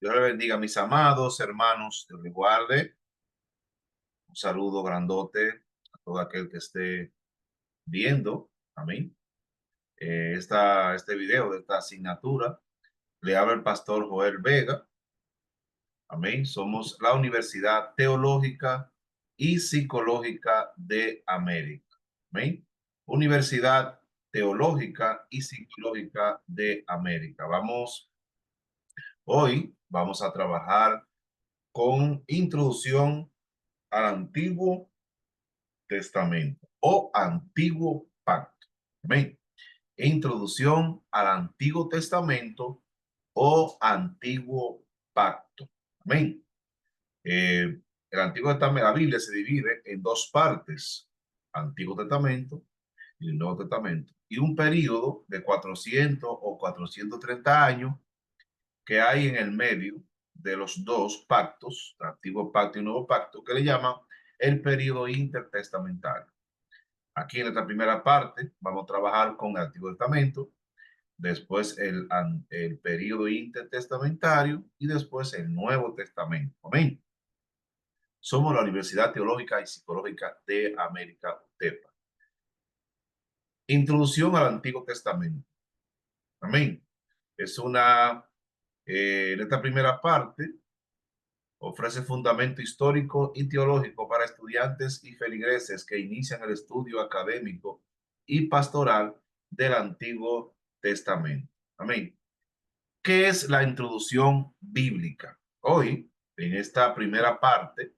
Dios le bendiga a mis amados hermanos. Dios les guarde. Un saludo grandote a todo aquel que esté viendo. Amén. Este video de esta asignatura. Le habla el pastor Joel Vega. Amén. Somos la Universidad Teológica y Psicológica de América. Amén. Universidad Teológica y Psicológica de América. Hoy vamos a trabajar con introducción al Antiguo Testamento o Antiguo Pacto. Amén. Introducción al Antiguo Testamento o Antiguo Pacto. Amén. El Antiguo Testamento, la Biblia se divide en dos partes, Antiguo Testamento y el Nuevo Testamento, y un periodo de 400 o 430 años que hay en el medio de los dos pactos, Antiguo Pacto y Nuevo Pacto, que le llaman el periodo intertestamentario. Aquí en esta primera parte vamos a trabajar con el Antiguo Testamento, después el periodo intertestamentario y después el Nuevo Testamento. Amén. Somos la Universidad Teológica y Psicológica de América, UTEPA. Introducción al Antiguo Testamento. Amén. En esta primera parte ofrece fundamento histórico y teológico para estudiantes y feligreses que inician el estudio académico y pastoral del Antiguo Testamento. Amén. ¿Qué es la introducción bíblica? Hoy, en esta primera parte,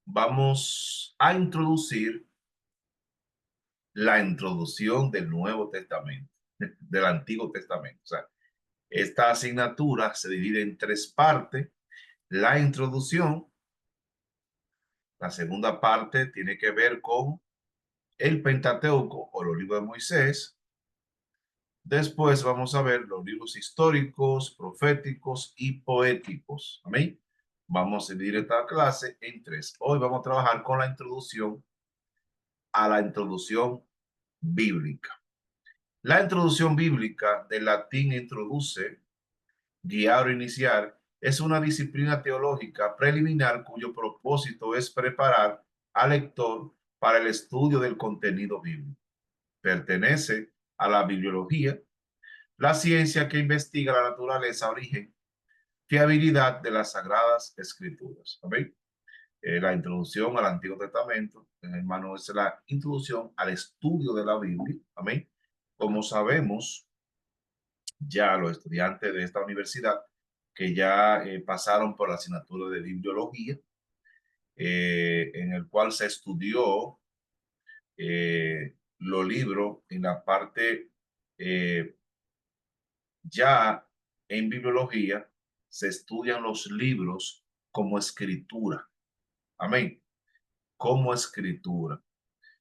vamos a introducir la introducción del Nuevo Testamento, del Antiguo Testamento. O sea, esta asignatura se divide en tres partes. La introducción, la segunda parte tiene que ver con el Pentateuco o los libros de Moisés. Después vamos a ver los libros históricos, proféticos y poéticos. Amén. Vamos a dividir esta clase en tres. Hoy vamos a trabajar con la introducción a la introducción bíblica. La introducción bíblica, del latín introduce, guiar o iniciar, es una disciplina teológica preliminar cuyo propósito es preparar al lector para el estudio del contenido bíblico. Pertenece a la bibliología, la ciencia que investiga la naturaleza, origen, fiabilidad de las sagradas escrituras. ¿Okay? La introducción al Antiguo Testamento, hermano, es la introducción al estudio de la Biblia. Amén. Como sabemos, ya los estudiantes de esta universidad que ya pasaron por la asignatura de bibliología, en el cual se estudió los libros en la parte eh, ya en bibliología se estudian los libros como escritura. Amén. Como escritura.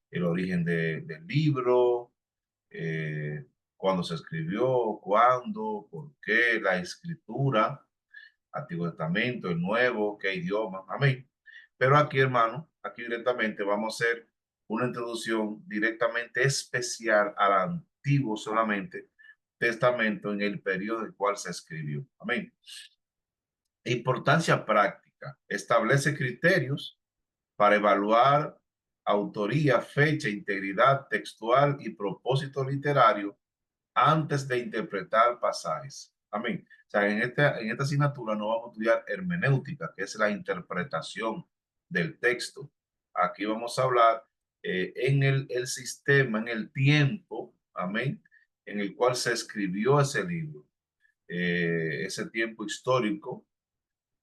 El origen del libro, eh, cuándo se escribió, cuándo, por qué, la escritura, Antiguo Testamento, el Nuevo, qué idioma. Amén. Pero aquí, hermano, aquí directamente vamos a hacer una introducción directamente especial al Antiguo solamente Testamento en el periodo en el cual se escribió. Amén. Importancia práctica. Establece criterios para evaluar autoría, fecha, integridad textual y propósito literario antes de interpretar pasajes. Amén. O sea, en esta asignatura no vamos a estudiar hermenéutica, que es la interpretación del texto. Aquí vamos a hablar en el sistema, en el tiempo, amén, en el cual se escribió ese libro, ese tiempo histórico,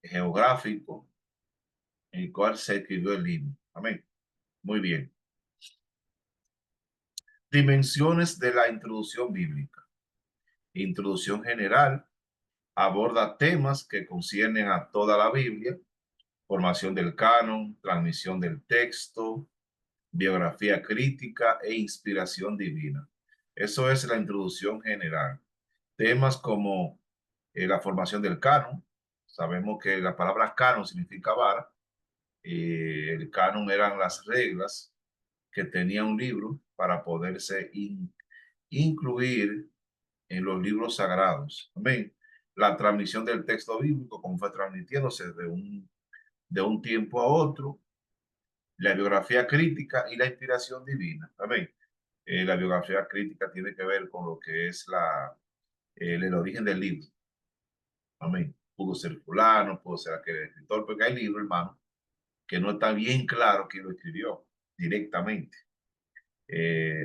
geográfico, en el cual se escribió el libro. Amén. Muy bien. Dimensiones de la introducción bíblica. Introducción general. Aborda temas que conciernen a toda la Biblia: formación del canon, transmisión del texto, biografía crítica e inspiración divina. Eso es la introducción general. Temas como la formación del canon. Sabemos que la palabra canon significa vara. El canon eran las reglas que tenía un libro para poderse incluir en los libros sagrados. Amén. la transmisión del texto bíblico, como fue transmitiéndose de un tiempo a otro, la biografía crítica y la inspiración divina. Amén. La biografía crítica tiene que ver con lo que es el origen del libro. Amén. Pudo ser fulano, pudo ser aquel escritor, porque hay libros, hermano, que no está bien claro quién lo escribió directamente.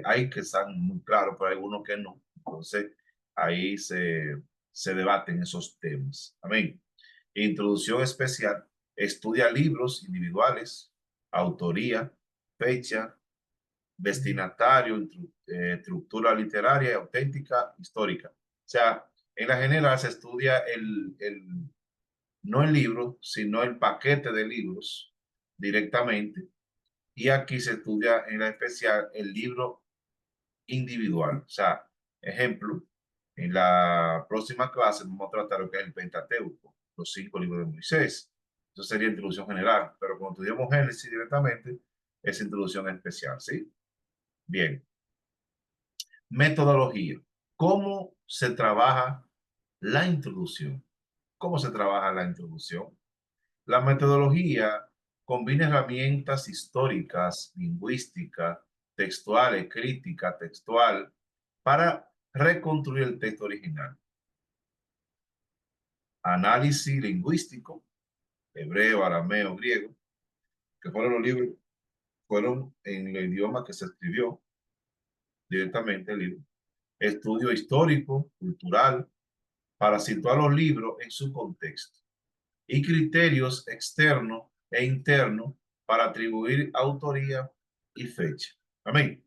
Hay que estar muy claros, pero hay algunos que no. Entonces, ahí se debaten esos temas. Amén. Introducción especial. Estudia libros individuales, autoría, fecha, destinatario, estructura literaria, auténtica, histórica. O sea, en la general se estudia no el libro, sino el paquete de libros directamente. Y aquí se estudia en la especial el libro individual. O sea, ejemplo, en la próxima clase vamos a tratar lo que es el Pentateuco, los 5 libros de Moisés. Eso sería introducción general, pero cuando estudiamos Génesis directamente, es introducción especial, ¿sí? Bien. Metodología. ¿Cómo se trabaja la introducción? ¿Cómo se trabaja la introducción? La metodología combina herramientas históricas, lingüísticas, textuales, crítica, textual, para reconstruir el texto original. Análisis lingüístico, hebreo, arameo, griego, que fueron los libros, fueron en el idioma que se escribió directamente el libro. Estudio histórico, cultural, para situar los libros en su contexto. Y criterios externos e internos para atribuir autoría y fecha. Amén.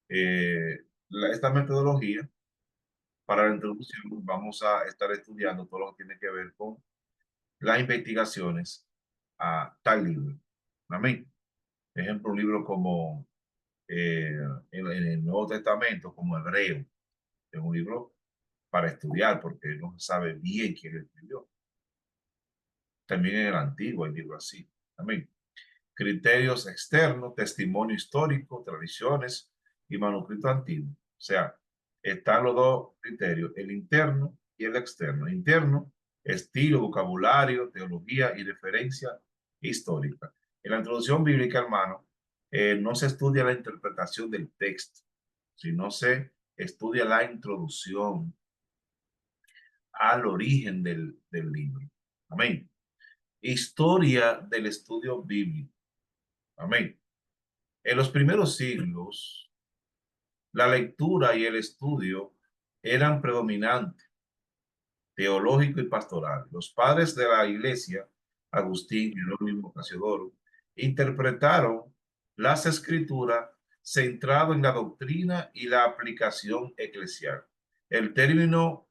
Esta metodología para la introducción vamos a estar estudiando todo lo que tiene que ver con las investigaciones a tal libro. Amén. Ejemplo, un libro como eh, en el Nuevo Testamento, como Hebreo, es un libro para estudiar porque no se sabe bien quién lo escribió. También en el Antiguo hay libros así. Amén. Criterios externos, testimonio histórico, tradiciones y manuscrito antiguo. O sea, están los dos criterios, el interno y el externo. Interno, estilo, vocabulario, teología y referencia histórica. En la introducción bíblica, hermano, no se estudia la interpretación del texto, sino se estudia la introducción al origen del libro. Amén. Historia del estudio bíblico. Amén. En los primeros siglos, la lectura y el estudio eran predominantes, teológico y pastoral. Los padres de la iglesia, Agustín, Jerónimo, Casiodoro, interpretaron las escrituras centrado en la doctrina y la aplicación eclesial. El término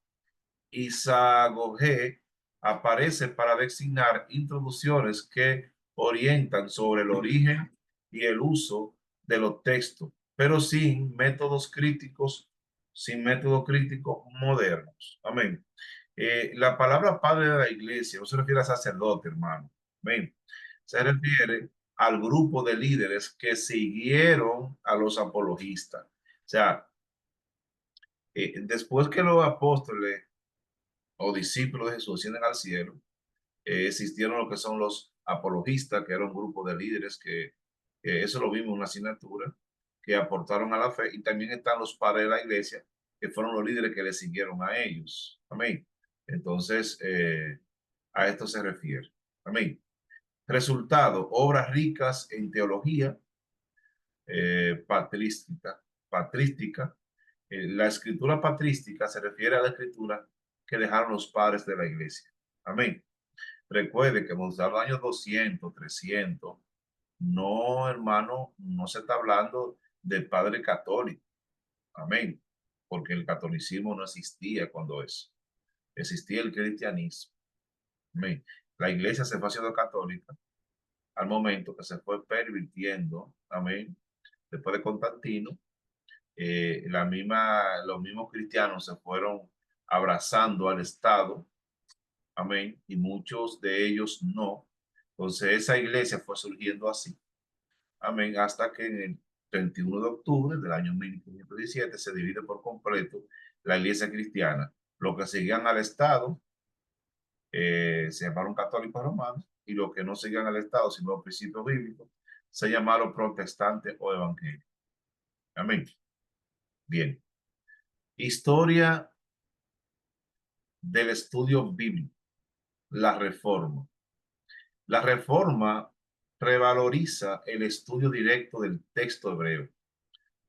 Isagoge aparece para designar introducciones que orientan sobre el origen y el uso de los textos, pero sin métodos críticos modernos. Amén. La palabra padre de la iglesia no se refiere a sacerdote, hermano. Amén. Se refiere al grupo de líderes que siguieron a los apologistas. O sea, después que los apóstoles o discípulos de Jesús ascienden al cielo, existieron lo que son los apologistas, que era un grupo de líderes que eso lo vimos en una asignatura, que aportaron a la fe, y también están los padres de la iglesia, que fueron los líderes que le siguieron a ellos. Amén. Entonces, a esto se refiere. Amén. Resultado, obras ricas en teología patrística. La escritura patrística se refiere a la escritura que dejaron los padres de la iglesia. Amén. Recuerde que hemos dado años 200, 300. No, hermano, no se está hablando del padre católico. Amén. Porque el catolicismo no existía cuando eso. Existía el cristianismo. Amén. La iglesia se fue haciendo católica al momento que se fue pervirtiendo. Amén. Después de Constantino, los mismos cristianos se fueron abrazando al Estado. Amén. Y muchos de ellos no. Entonces esa iglesia fue surgiendo así. Amén. Hasta que en el 31 de octubre del año 1517 se divide por completo la iglesia cristiana. Los que seguían al Estado se llamaron católicos romanos, y los que no seguían al Estado, sino los principios bíblicos, se llamaron protestantes o evangélicos. Amén. Bien. Historia del estudio bíblico. La reforma. La reforma revaloriza el estudio directo del texto hebreo.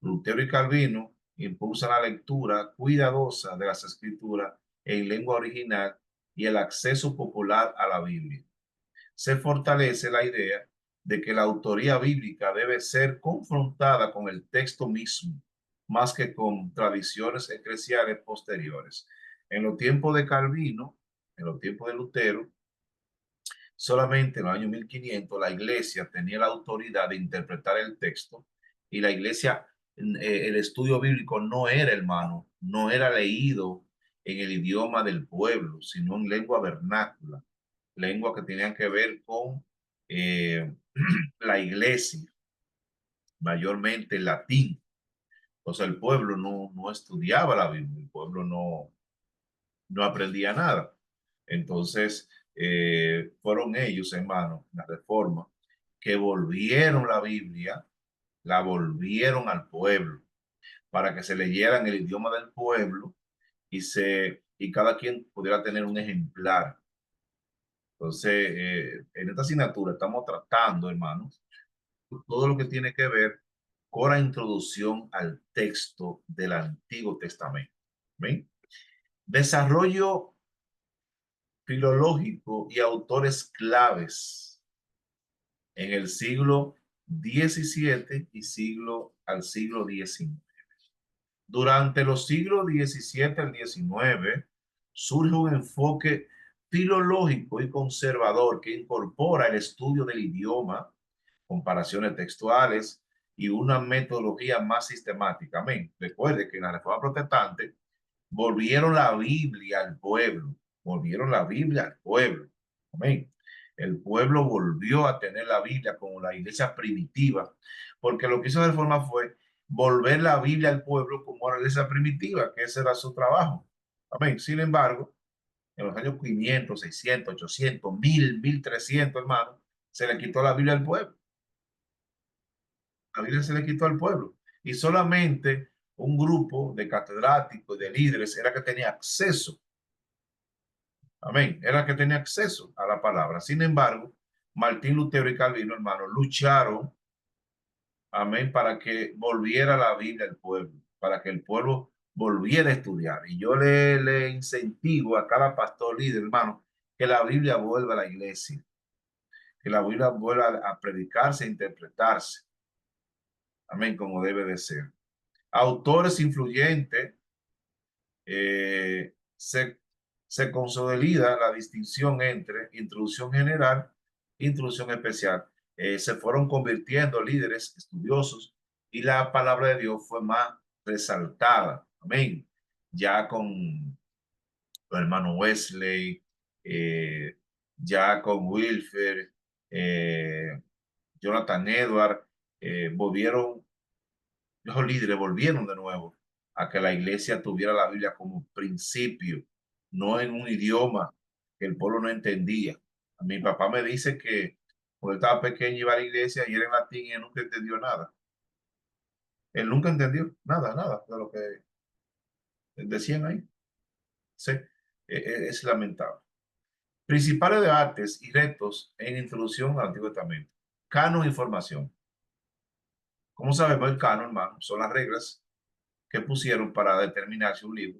Lutero y Calvino impulsan la lectura cuidadosa de las escrituras en lengua original y el acceso popular a la Biblia. Se fortalece la idea de que la autoría bíblica debe ser confrontada con el texto mismo, más que con tradiciones eclesiales posteriores. En los tiempos de Calvino, en los tiempos de Lutero, solamente en los años 1500 la iglesia tenía la autoridad de interpretar el texto, y la iglesia, el estudio bíblico no era, hermano, no era leído en el idioma del pueblo, sino en lengua vernácula, lengua que tenían que ver con eh, la iglesia, mayormente el latín. O sea, el pueblo no estudiaba la Biblia, el pueblo no aprendía nada. Entonces, fueron ellos, hermanos, la reforma, que volvieron la Biblia, la volvieron al pueblo, para que se leyera en el idioma del pueblo, y cada quien pudiera tener un ejemplar. Entonces, en esta asignatura estamos tratando, hermanos, todo lo que tiene que ver con la introducción al texto del Antiguo Testamento. ¿Ven? Desarrollo filológico y autores claves en el siglo XVII y siglo XIX. Durante los siglos XVII al XIX surge un enfoque filológico y conservador que incorpora el estudio del idioma, comparaciones textuales y una metodología más sistemática. Amén. Recuerde que en la Reforma Protestante volvieron la Biblia al pueblo, volvieron la Biblia al pueblo. Amén. El pueblo volvió a tener la Biblia como la iglesia primitiva, porque lo que hizo la Reforma fue volver la Biblia al pueblo como la iglesia primitiva, que ese era su trabajo. Amén. Sin embargo, en los años 500, 600, 800, 1000, 1300, hermano, se le quitó la Biblia al pueblo. La Biblia se le quitó al pueblo. Y solamente un grupo de catedráticos y de líderes era que tenía acceso. Amén. Era que tenía acceso a la palabra. Sin embargo, Martín Lutero y Calvino, hermano, lucharon, amén, para que volviera la Biblia al pueblo, para que el pueblo volviera a estudiar. Y yo le incentivo a cada pastor líder, hermano, que la Biblia vuelva a la iglesia, que la Biblia vuelva a predicarse e interpretarse. Amén, como debe de ser. Autores influyentes, se, se consolida la distinción entre introducción general e introducción especial. Se fueron convirtiendo líderes estudiosos, y la palabra de Dios fue más resaltada. Amén. Ya con el hermano Wesley, ya con Wilfer, eh, Jonathan Edward, volvieron los líderes volvieron de nuevo a que la iglesia tuviera la Biblia como principio, no en un idioma que el pueblo no entendía. A mi papá me dice que cuando estaba pequeño iba a la iglesia y era en latín y él nunca entendió nada. Él nunca entendió nada de lo que decían ahí. Sí, es lamentable. Principales debates y retos en introducción al Antiguo Testamento. Canon e información. ¿Cómo sabemos el canon, hermano? Son las reglas que pusieron para determinar si un libro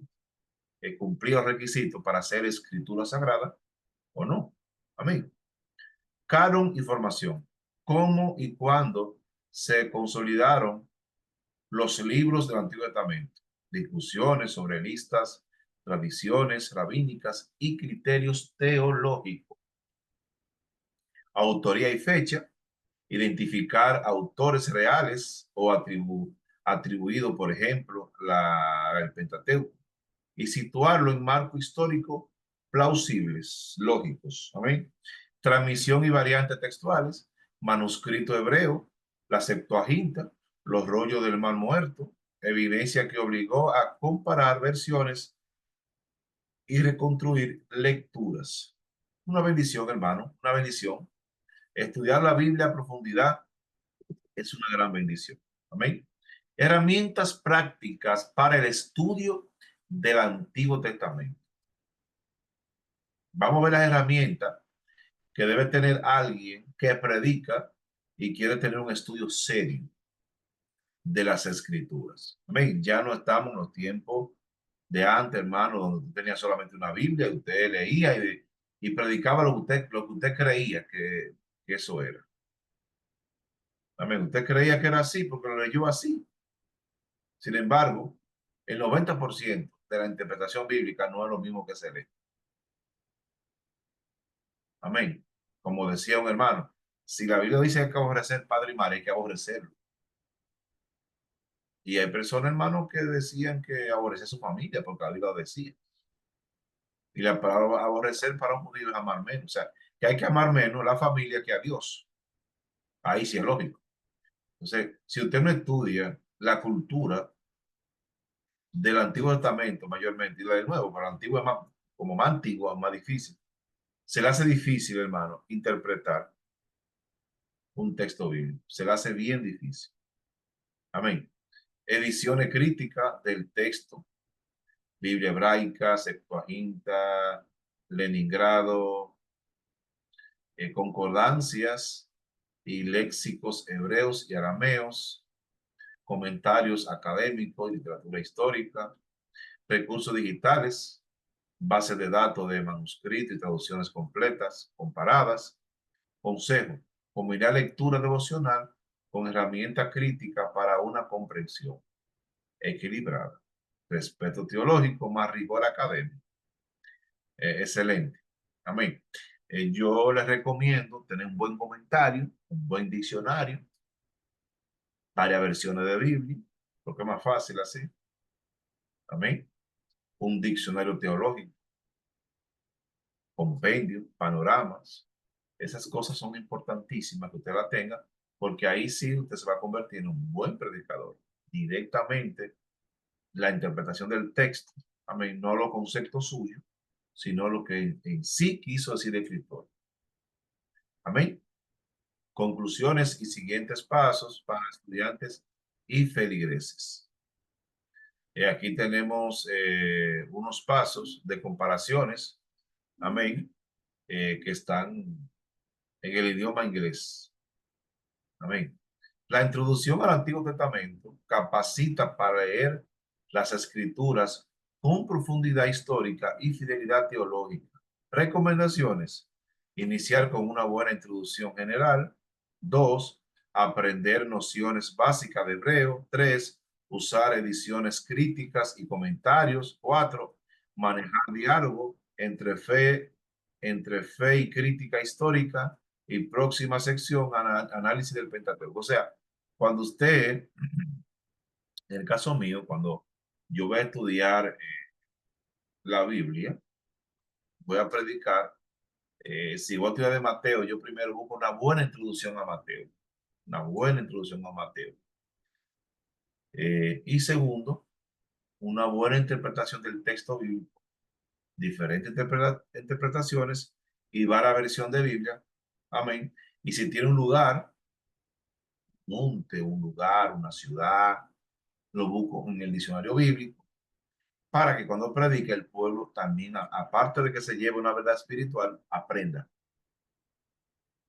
cumplía los requisitos para ser escritura sagrada o no. Amén. Canon y formación. ¿Cómo y cuándo se consolidaron los libros del Antiguo Testamento? Discusiones sobre listas, tradiciones rabínicas y criterios teológicos. Autoría y fecha. Identificar autores reales o atribuido, por ejemplo, el Pentateuco, y situarlo en marco histórico plausibles, lógicos. Amén. Transmisión y variantes textuales, manuscrito hebreo, la Septuaginta, los rollos del Mar Muerto, evidencia que obligó a comparar versiones y reconstruir lecturas. Una bendición, hermano, una bendición. Estudiar la Biblia a profundidad es una gran bendición. Amén. Herramientas prácticas para el estudio del Antiguo Testamento. Vamos a ver las herramientas que debe tener alguien que predica y quiere tener un estudio serio de las Escrituras. Amén. Ya no estamos en los tiempos de antes, hermano, donde usted tenía solamente una Biblia y usted leía y predicaba lo que usted creía que eso era. Amén. Usted creía que era así porque lo leyó así. Sin embargo, el 90% de la interpretación bíblica no es lo mismo que se lee. Amén. Como decía un hermano, si la Biblia dice que hay que aborrecer padre y madre, hay que aborrecerlo. Y hay personas, hermanos, que decían que aborrecía a su familia porque la Biblia lo decía. Y la palabra aborrecer para un judío es amar menos. O sea, que hay que amar menos la familia que a Dios. Ahí sí es lógico. Entonces, si usted no estudia la cultura del Antiguo Testamento mayormente y la del Nuevo, pero el Antiguo es más, como más antiguo, más difícil. Se le hace difícil, hermano, interpretar un texto bíblico. Se le hace bien difícil. Amén. Ediciones críticas del texto, Biblia hebraica, Septuaginta, Leningrado, concordancias y léxicos hebreos y arameos, comentarios académicos, literatura histórica, recursos digitales, bases de datos de manuscritos y traducciones completas, comparadas, consejo, combinar lectura devocional con herramienta crítica para una comprensión equilibrada, respeto teológico más rigor académico. Excelente. Amén. Yo les recomiendo tener un buen comentario, un buen diccionario, varias versiones de Biblia, lo que es más fácil así. Amén. Un diccionario teológico, compendio, panoramas. Esas cosas son importantísimas que usted la tenga, porque ahí sí usted se va a convertir en un buen predicador. Directamente la interpretación del texto, amén, no los conceptos suyos, sino lo que en sí quiso decir el escritor. Amén. Conclusiones y siguientes pasos para estudiantes y feligreses. Aquí tenemos unos pasos de comparaciones, amén, que están en el idioma inglés. Amén. La introducción al Antiguo Testamento capacita para leer las escrituras con profundidad histórica y fidelidad teológica. Recomendaciones. Iniciar con una buena introducción general. 2. Aprender nociones básicas de hebreo. 3. Usar ediciones críticas y comentarios. 4. Manejar diálogo entre fe y crítica histórica. Y próxima sección, análisis del Pentateuco. O sea, cuando usted, en el caso mío, cuando yo voy a estudiar la Biblia, voy a predicar, si voy a estudiar de Mateo, yo primero busco una buena introducción a Mateo, una buena introducción a Mateo. Y segundo, una buena interpretación del texto bíblico, diferentes interpretaciones y varias versión de Biblia. Amén. Y si tiene un lugar, monte, un lugar, una ciudad, lo busco en el diccionario bíblico, para que cuando predique el pueblo también, aparte de que se lleve una verdad espiritual, aprenda.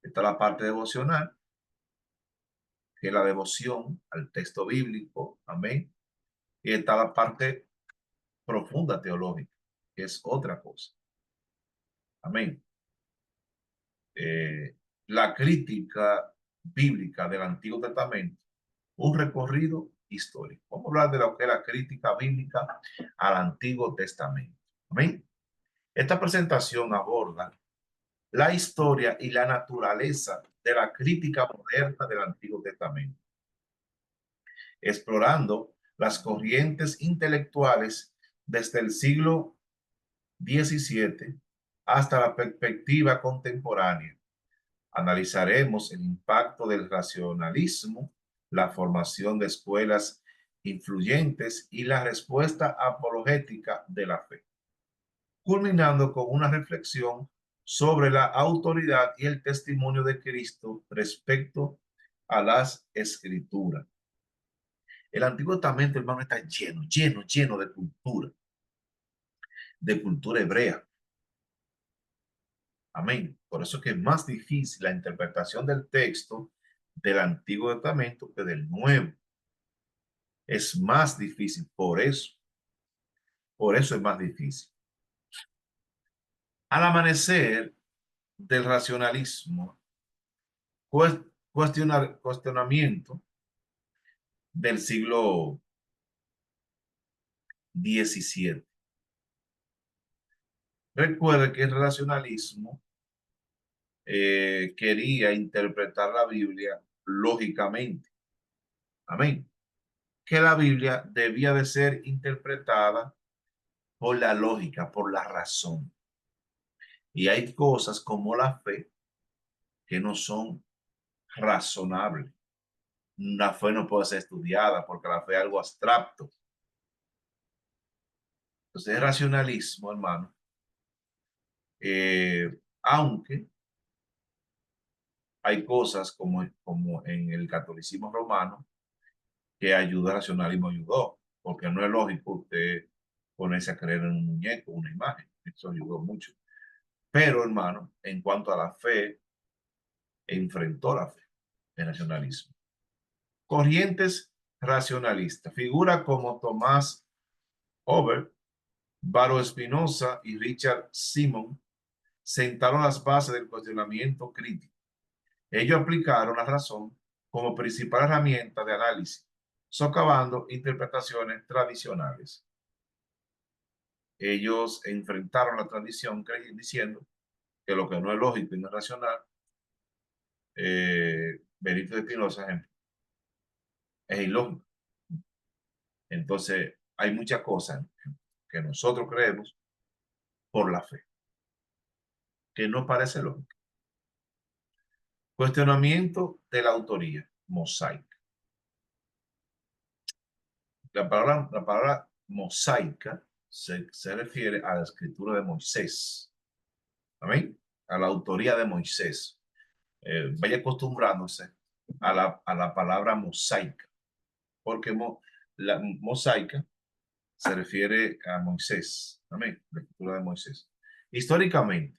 Está la parte devocional, que es la devoción al texto bíblico, amén. Y está la parte profunda teológica, que es otra cosa, amén. La crítica bíblica del Antiguo Testamento, un recorrido histórico. Vamos a hablar de lo que es la crítica bíblica al Antiguo Testamento, amén. Esta presentación aborda la historia y la naturaleza de la crítica moderna del Antiguo Testamento, explorando las corrientes intelectuales desde el siglo XVII hasta la perspectiva contemporánea. Analizaremos el impacto del racionalismo, la formación de escuelas influyentes y la respuesta apologética de la fe, culminando con una reflexión sobre la autoridad y el testimonio de Cristo respecto a las escrituras. El Antiguo Testamento, hermano, está lleno de cultura hebrea. Amén. Por eso es que es más difícil la interpretación del texto del Antiguo Testamento que del Nuevo. Es más difícil, por eso es más difícil. Al amanecer del racionalismo, cuestionamiento del siglo XVII. Recuerde que el racionalismo quería interpretar la Biblia lógicamente. Amén. Que la Biblia debía de ser interpretada por la lógica, por la razón. Y hay cosas como la fe que no son razonables. La fe no puede ser estudiada porque la fe es algo abstracto. Entonces, el racionalismo, hermano, aunque hay cosas como en el catolicismo romano que ayuda, el racionalismo ayudó, porque no es lógico usted ponerse a creer en un muñeco, una imagen. Eso ayudó mucho. Pero, hermano, en cuanto a la fe, enfrentó la fe, el racionalismo. Corrientes racionalistas. Figura como Tomás Hobbes, Baro Espinosa y Richard Simon sentaron las bases del cuestionamiento crítico. Ellos aplicaron la razón como principal herramienta de análisis, socavando interpretaciones tradicionales. Ellos enfrentaron la tradición diciendo que lo que no es lógico y no es racional, Benito de Espinosa, ejemplo, es ilógico. Entonces, hay muchas cosas que nosotros creemos por la fe, que no parece lógico. Cuestionamiento de la autoría, mosaica. La palabra mosaica se refiere a la escritura de Moisés. Amén. A la autoría de Moisés. Vaya acostumbrándose a la palabra mosaica, porque la mosaica se refiere a Moisés. Amén. La escritura de Moisés. Históricamente,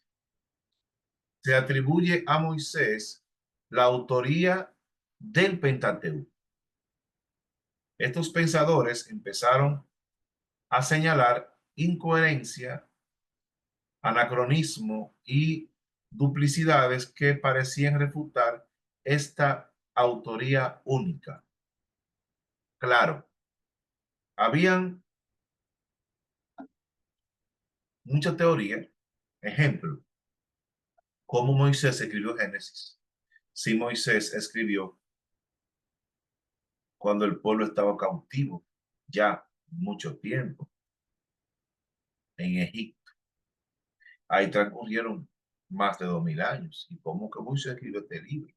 se atribuye a Moisés la autoría del Pentateuco. Estos pensadores empezaron a señalar incoherencia, anacronismo y duplicidades que parecían refutar esta autoría única. Claro, habían mucha teoría. Ejemplo, cómo Moisés escribió Génesis. Si Moisés escribió cuando el pueblo estaba cautivo, ya mucho tiempo, en Egipto. Ahí transcurrieron más de 2000 años. ¿Y cómo que Moisés escribió este libro?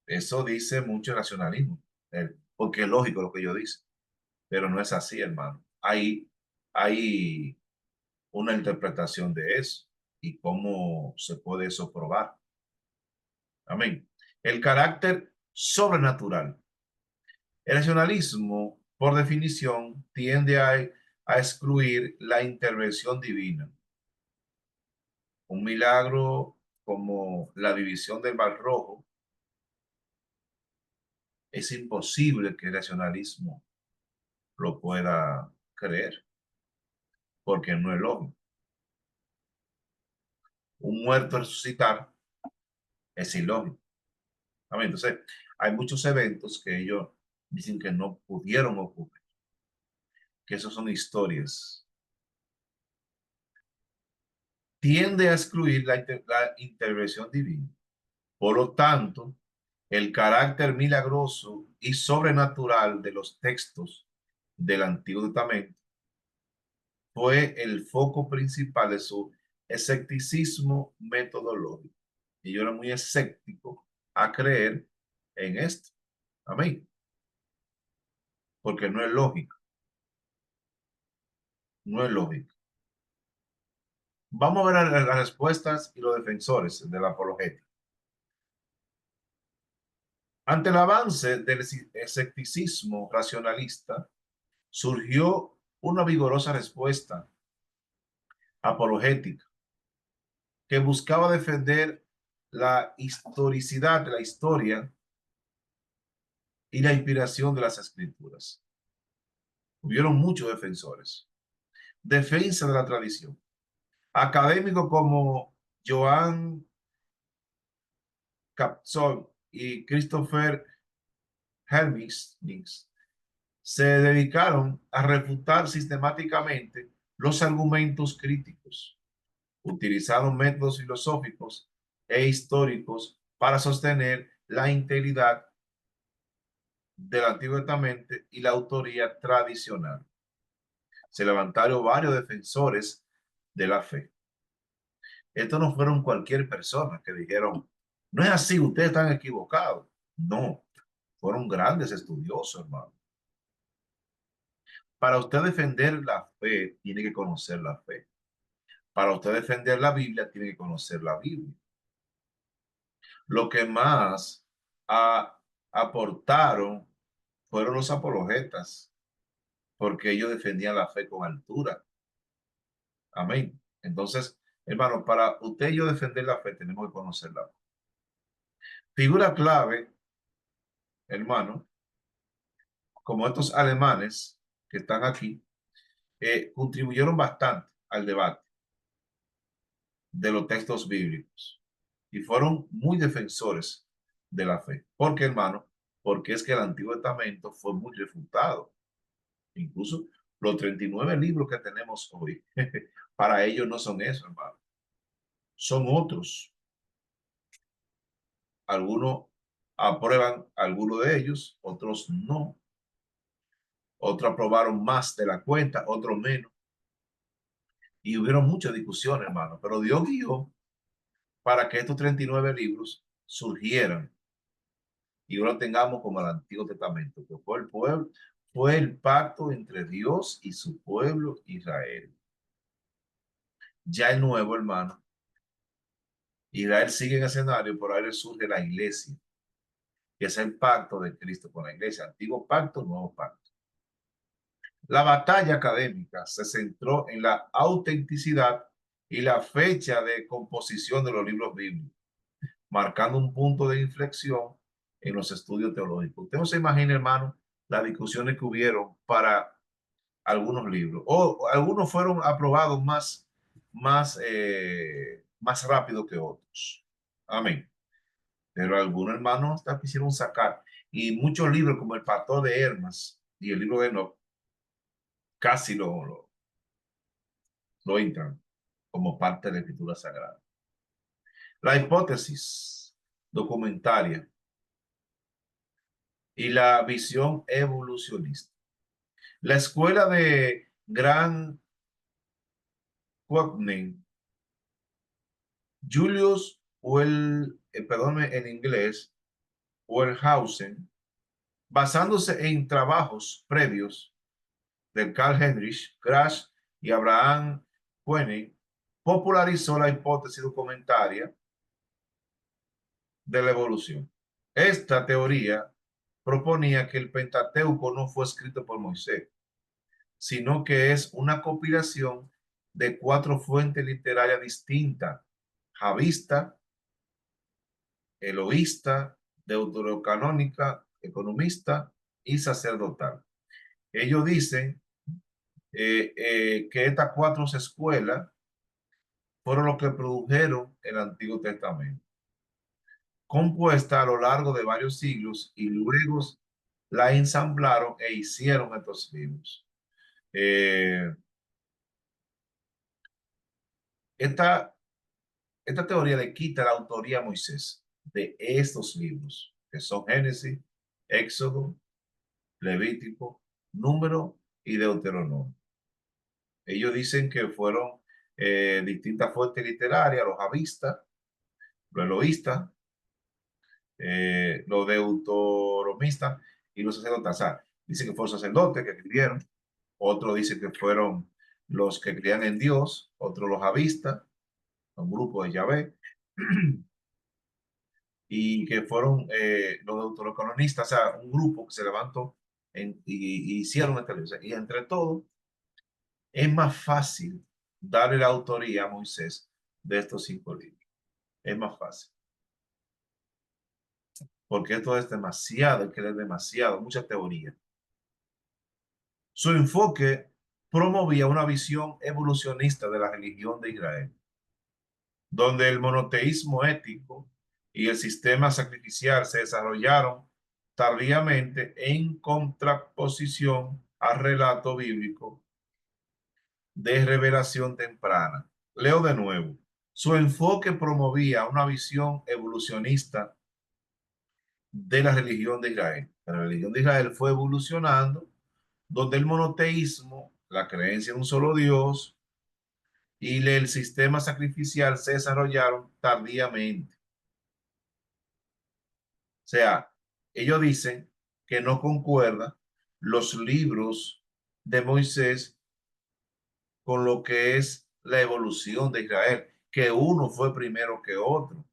Eso dice mucho racionalismo, porque es lógico lo que yo dice, pero no es así, hermano. Hay una interpretación de eso y cómo se puede eso probar. Amén. El carácter sobrenatural. El racionalismo, por definición, tiende a excluir la intervención divina. Un milagro como la división del Mar Rojo, es imposible que el racionalismo lo pueda creer, porque no es lógico. Un muerto resucitar es ilógico. Amén. Entonces, hay muchos eventos que ellos dicen que no pudieron ocurrir, que esos son historias. Tiende a excluir la intervención divina. Por lo tanto, el carácter milagroso y sobrenatural de los textos del Antiguo Testamento fue el foco principal de su escepticismo metodológico. Y yo era muy escéptico a creer en esto. Amén. Porque no es lógico. No es lógico. Vamos a ver las respuestas y los defensores de la apologética. Ante el avance del escepticismo racionalista, surgió una vigorosa respuesta apologética que buscaba defender la historicidad de la historia y la inspiración de las escrituras. Hubieron muchos defensores. Defensa de la tradición. Académicos como Joan Capsol y Christopher Hermix se dedicaron a refutar sistemáticamente los argumentos críticos. Utilizaron métodos filosóficos e históricos para sostener la integridad del Antiguo Testamento y la autoría tradicional. Se levantaron varios defensores de la fe. Estos no fueron cualquier persona que dijeron, no es así, ustedes están equivocados. No, fueron grandes estudiosos, hermano. Para usted defender la fe, tiene que conocer la fe. Para usted defender la Biblia, tiene que conocer la Biblia. Lo que más aportaron fueron los apologetas, porque ellos defendían la fe con altura. Amén. Entonces, hermano, para usted y yo defender la fe, tenemos que conocer la fe. Figura clave, hermano, como estos alemanes que están aquí, contribuyeron bastante al debate de los textos bíblicos y fueron muy defensores de la fe. ¿Por qué, hermano? Porque es que el Antiguo Testamento fue muy refutado. Incluso los 39 libros que tenemos hoy, para ellos no son eso, hermano. Son otros. Algunos aprueban algunos de ellos, otros no. Otros aprobaron más de la cuenta, otros menos. Y hubieron muchas discusiones, hermano. Pero Dios guió para que estos 39 libros surgieran y ahora tengamos como el Antiguo Testamento, que fue el pueblo, fue el pacto entre Dios y su pueblo Israel. Ya el nuevo, hermano, Israel sigue en escenario, por ahí surge la iglesia, que es el pacto de Cristo con la iglesia, antiguo pacto, nuevo pacto. La batalla académica se centró en la autenticidad y la fecha de composición de los libros bíblicos, marcando un punto de inflexión en los estudios teológicos. Usted no se imagina, hermano, las discusiones que hubieron para algunos libros, o algunos fueron aprobados más rápido que otros. Amén. Pero algunos hermanos hasta quisieron sacar. Y muchos libros, como el Pastor de Hermas y el libro de Enoch, casi lo entran como parte de la Escritura Sagrada. La hipótesis documentaria y la visión evolucionista. La escuela de Gran Courtney, Julius perdón, en inglés, Wellhausen, basándose en trabajos previos de Carl Heinrich Grass y Abraham Koenig, popularizó la hipótesis documentaria de la evolución. Esta teoría proponía que el Pentateuco no fue escrito por Moisés, sino que es una compilación de 4 fuentes literarias distintas: javista, eloísta, deuterocanónica, economista y sacerdotal. Ellos dicen que estas 4 escuelas fueron los que produjeron el Antiguo Testamento, compuesta a lo largo de varios siglos, y luego la ensamblaron e hicieron estos libros. Eh, esta, esta teoría le quita la autoría a Moisés de estos libros, que son Génesis, Éxodo, Levítico, Número y Deuteronomio. Ellos dicen que fueron distintas fuentes literarias, los javistas, los eloístas, los deuteronomistas y los sacerdotes. O sea, dicen que fueron sacerdotes que escribieron, otros dicen que fueron los que creían en Dios, otros los javistas, un grupo de Yahvé, y que fueron los deuterocanonistas, o sea, un grupo que se levantó y hicieron esta ley. O sea, y entre todo, es más fácil darle la autoría a Moisés de estos 5 libros. Es más fácil, porque esto es demasiado, hay que leer demasiado, mucha teoría. Su enfoque promovía una visión evolucionista de la religión de Israel, donde el monoteísmo ético y el sistema sacrificial se desarrollaron tardíamente en contraposición al relato bíblico de revelación temprana. Leo de nuevo. Su enfoque promovía una visión evolucionista de la religión de Israel. La religión de Israel fue evolucionando, donde el monoteísmo, la creencia en un solo Dios y el sistema sacrificial se desarrollaron tardíamente. O sea, ellos dicen que no concuerdan los libros de Moisés con lo que es la evolución de Israel, que uno fue primero que otro.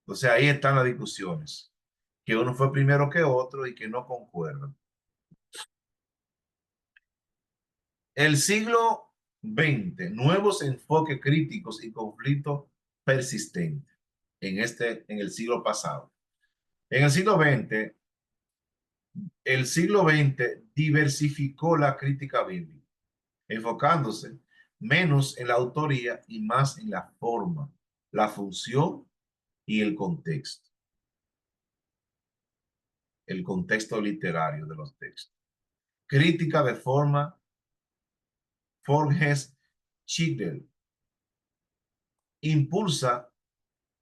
O sea, ahí están las discusiones, que uno fue primero que otro y que no concuerdan. El siglo XX, nuevos enfoques críticos y conflictos persistentes en el siglo pasado. En el siglo XX diversificó la crítica bíblica, enfocándose menos en la autoría y más en la forma, la función y el contexto literario de los textos. Crítica de forma Forges Chigel, impulsa,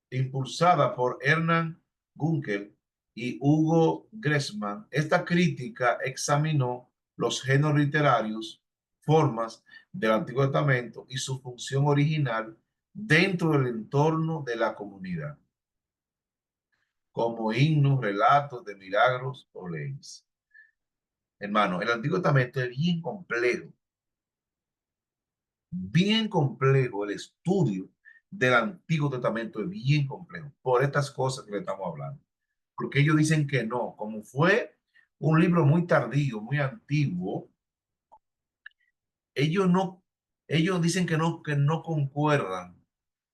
impulsada por Hernán Gunkel y Hugo Gressman. Esta crítica examinó los géneros literarios, formas del Antiguo Testamento y su función original dentro del entorno de la comunidad, como himnos, relatos de milagros o leyes. Hermano, el Antiguo Testamento es bien complejo, el estudio del Antiguo Testamento es bien complejo, por estas cosas que le estamos hablando. Porque ellos dicen que no, como fue un libro muy tardío, muy antiguo, ellos no, ellos dicen que no concuerdan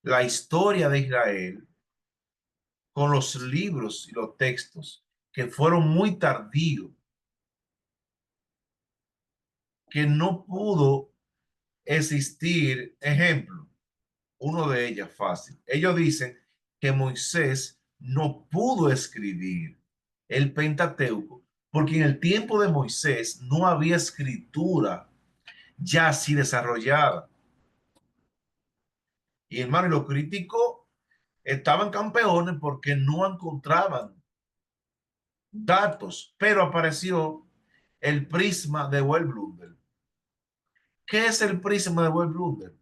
la historia de Israel con los libros y los textos que fueron muy tardíos, que no pudo existir, ejemplo, uno de ellas fácil. Ellos dicen que Moisés no pudo escribir el Pentateuco porque en el tiempo de Moisés no había escritura ya así desarrollada. Y hermano, y los críticos estaban campeones porque no encontraban datos, pero apareció el prisma de Wellblunder. ¿Qué es el prisma de Wellblunder?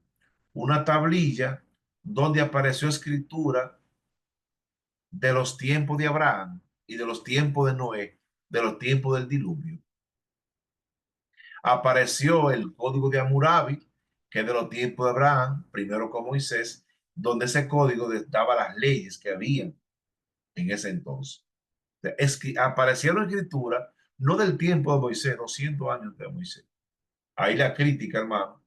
Una tablilla donde apareció escritura de los tiempos de Abraham y de los tiempos de Noé, de los tiempos del diluvio. Apareció el código de Hammurabi, que es de los tiempos de Abraham, primero con Moisés, donde ese código daba las leyes que habían en ese entonces. Es que aparecieron escrituras no del tiempo de Moisés, 200 años de Moisés. Ahí la crítica, hermano,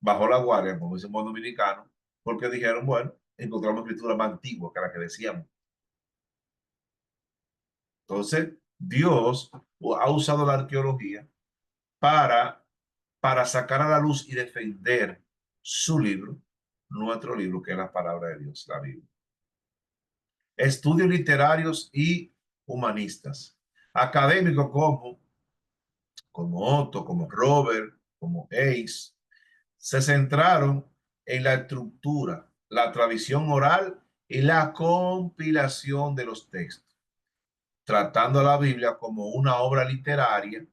bajó la guardia, como dicen los dominicanos, porque dijeron, bueno, encontramos escritura más antigua que la que decíamos. Entonces, Dios ha usado la arqueología para, para sacar a la luz y defender su libro, nuestro libro, que es la palabra de Dios, la Biblia. Estudios literarios y humanistas. Académicos como Otto, como Robert, como Ace, se centraron en la estructura, la tradición oral y la compilación de los textos, tratando a la Biblia como una obra literaria,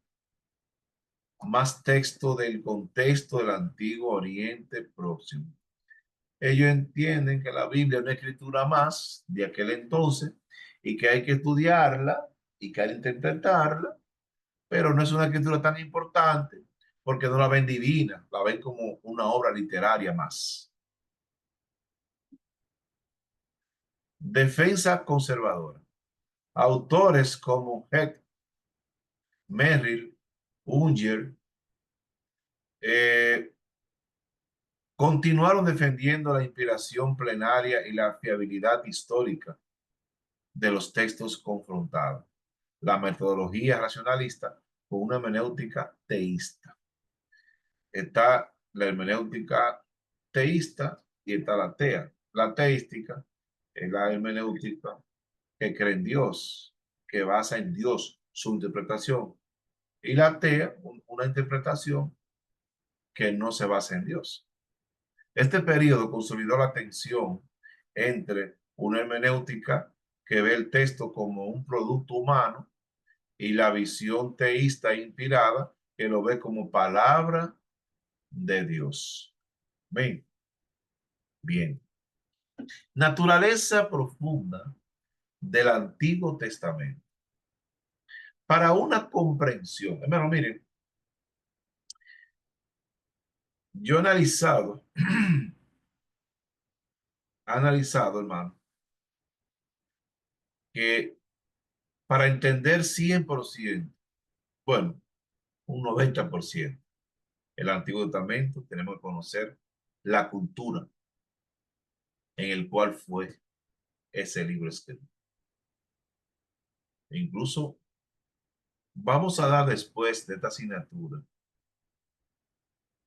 más texto del contexto del antiguo Oriente Próximo. Ellos entienden que la Biblia es una escritura más de aquel entonces y que hay que estudiarla y que hay que interpretarla, pero no es una escritura tan importante porque no la ven divina, la ven como una obra literaria más. Defensa conservadora. Autores como Heck, Merrill, Unger, eh, continuaron defendiendo la inspiración plenaria y la fiabilidad histórica de los textos confrontados. La metodología racionalista con una hermenéutica teísta. Está la hermenéutica teísta y está la atea. La teística es la hermenéutica que cree en Dios, que basa en Dios su interpretación. Y la atea, una interpretación que no se basa en Dios. Este periodo consolidó la tensión entre una hermenéutica que ve el texto como un producto humano y la visión teísta inspirada que lo ve como palabra de Dios. Ven, bien. Naturaleza profunda del Antiguo Testamento. Para una comprensión, hermano, miren, yo he analizado, hermano, que para entender 100%, bueno, un 90%, el Antiguo Testamento, tenemos que conocer la cultura en el cual fue ese libro escrito. E incluso vamos a dar después de esta asignatura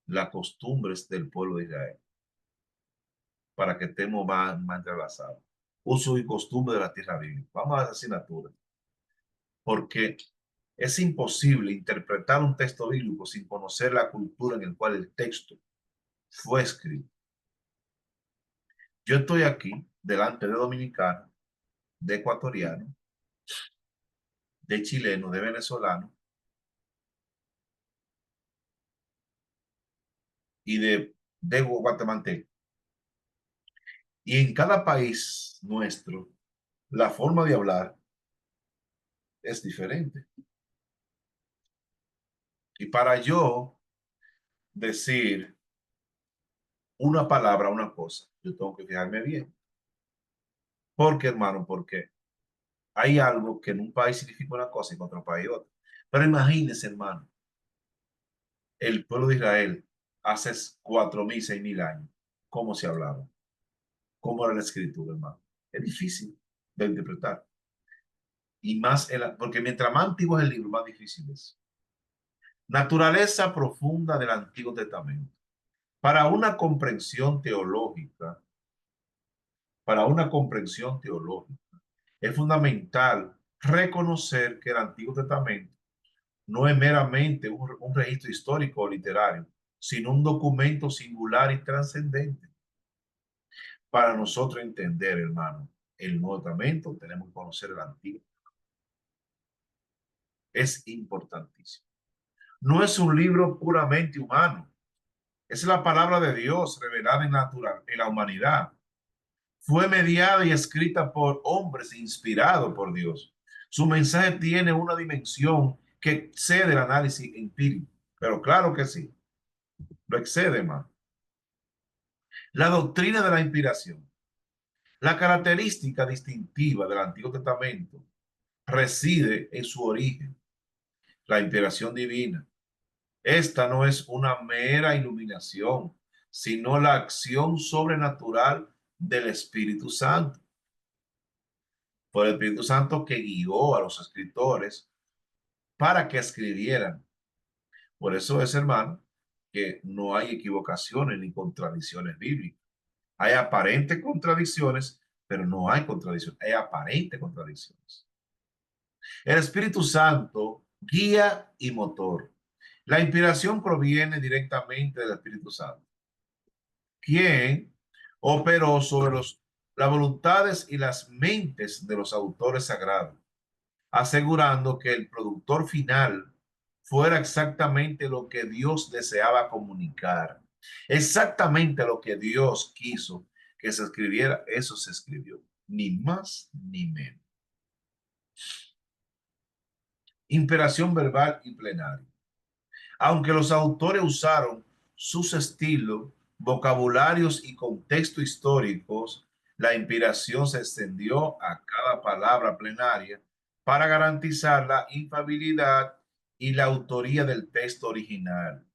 las costumbres del pueblo de Israel para que estemos más entrelazados. Uso y costumbre de la tierra bíblica. Vamos a esa asignatura. Porque es imposible interpretar un texto bíblico sin conocer la cultura en la cual el texto fue escrito. Yo estoy aquí delante de dominicanos, de ecuatorianos, de chilenos, de venezolanos y de guatemaltecos. Y en cada país nuestro, la forma de hablar es diferente. Y para yo decir una palabra, una cosa, yo tengo que fijarme bien. ¿Por qué, hermano? Porque hay algo que en un país significa una cosa y en otro país otra. Pero imagínense, hermano, el pueblo de Israel hace 4.000, 6.000 años, ¿cómo se hablaba? ¿Cómo era la escritura, hermano? Es difícil de interpretar. Y más, porque mientras más antiguo es el libro, más difícil es. Naturaleza profunda del Antiguo Testamento. Para una comprensión teológica, para una comprensión teológica, es fundamental reconocer que el Antiguo Testamento no es meramente un registro histórico o literario, sino un documento singular y trascendente. Para nosotros entender, hermano, el Nuevo Testamento, tenemos que conocer el Antiguo. Es importantísimo. No es un libro puramente humano. Es la palabra de Dios revelada en la humanidad. Fue mediada y escrita por hombres inspirados por Dios. Su mensaje tiene una dimensión que excede el análisis empírico, pero claro que sí, lo excede más. La doctrina de la inspiración. La característica distintiva del Antiguo Testamento reside en su origen, la inspiración divina. Esta no es una mera iluminación, sino la acción sobrenatural del Espíritu Santo. Fue el Espíritu Santo que guió a los escritores para que escribieran. Por eso es, hermano, que no hay equivocaciones ni contradicciones bíblicas. Hay aparentes contradicciones, pero no hay contradicciones, hay aparentes contradicciones. El Espíritu Santo, guía y motor. La inspiración proviene directamente del Espíritu Santo, quien operó sobre las voluntades y las mentes de los autores sagrados, asegurando que el productor final fuera exactamente lo que Dios deseaba comunicar, exactamente lo que Dios quiso que se escribiera, eso se escribió, ni más ni menos. Inspiración verbal y plenaria. Aunque los autores usaron sus estilos, vocabularios y contextos históricos, la inspiración se extendió a cada palabra plenaria para garantizar la infalibilidad y la autoría del texto original.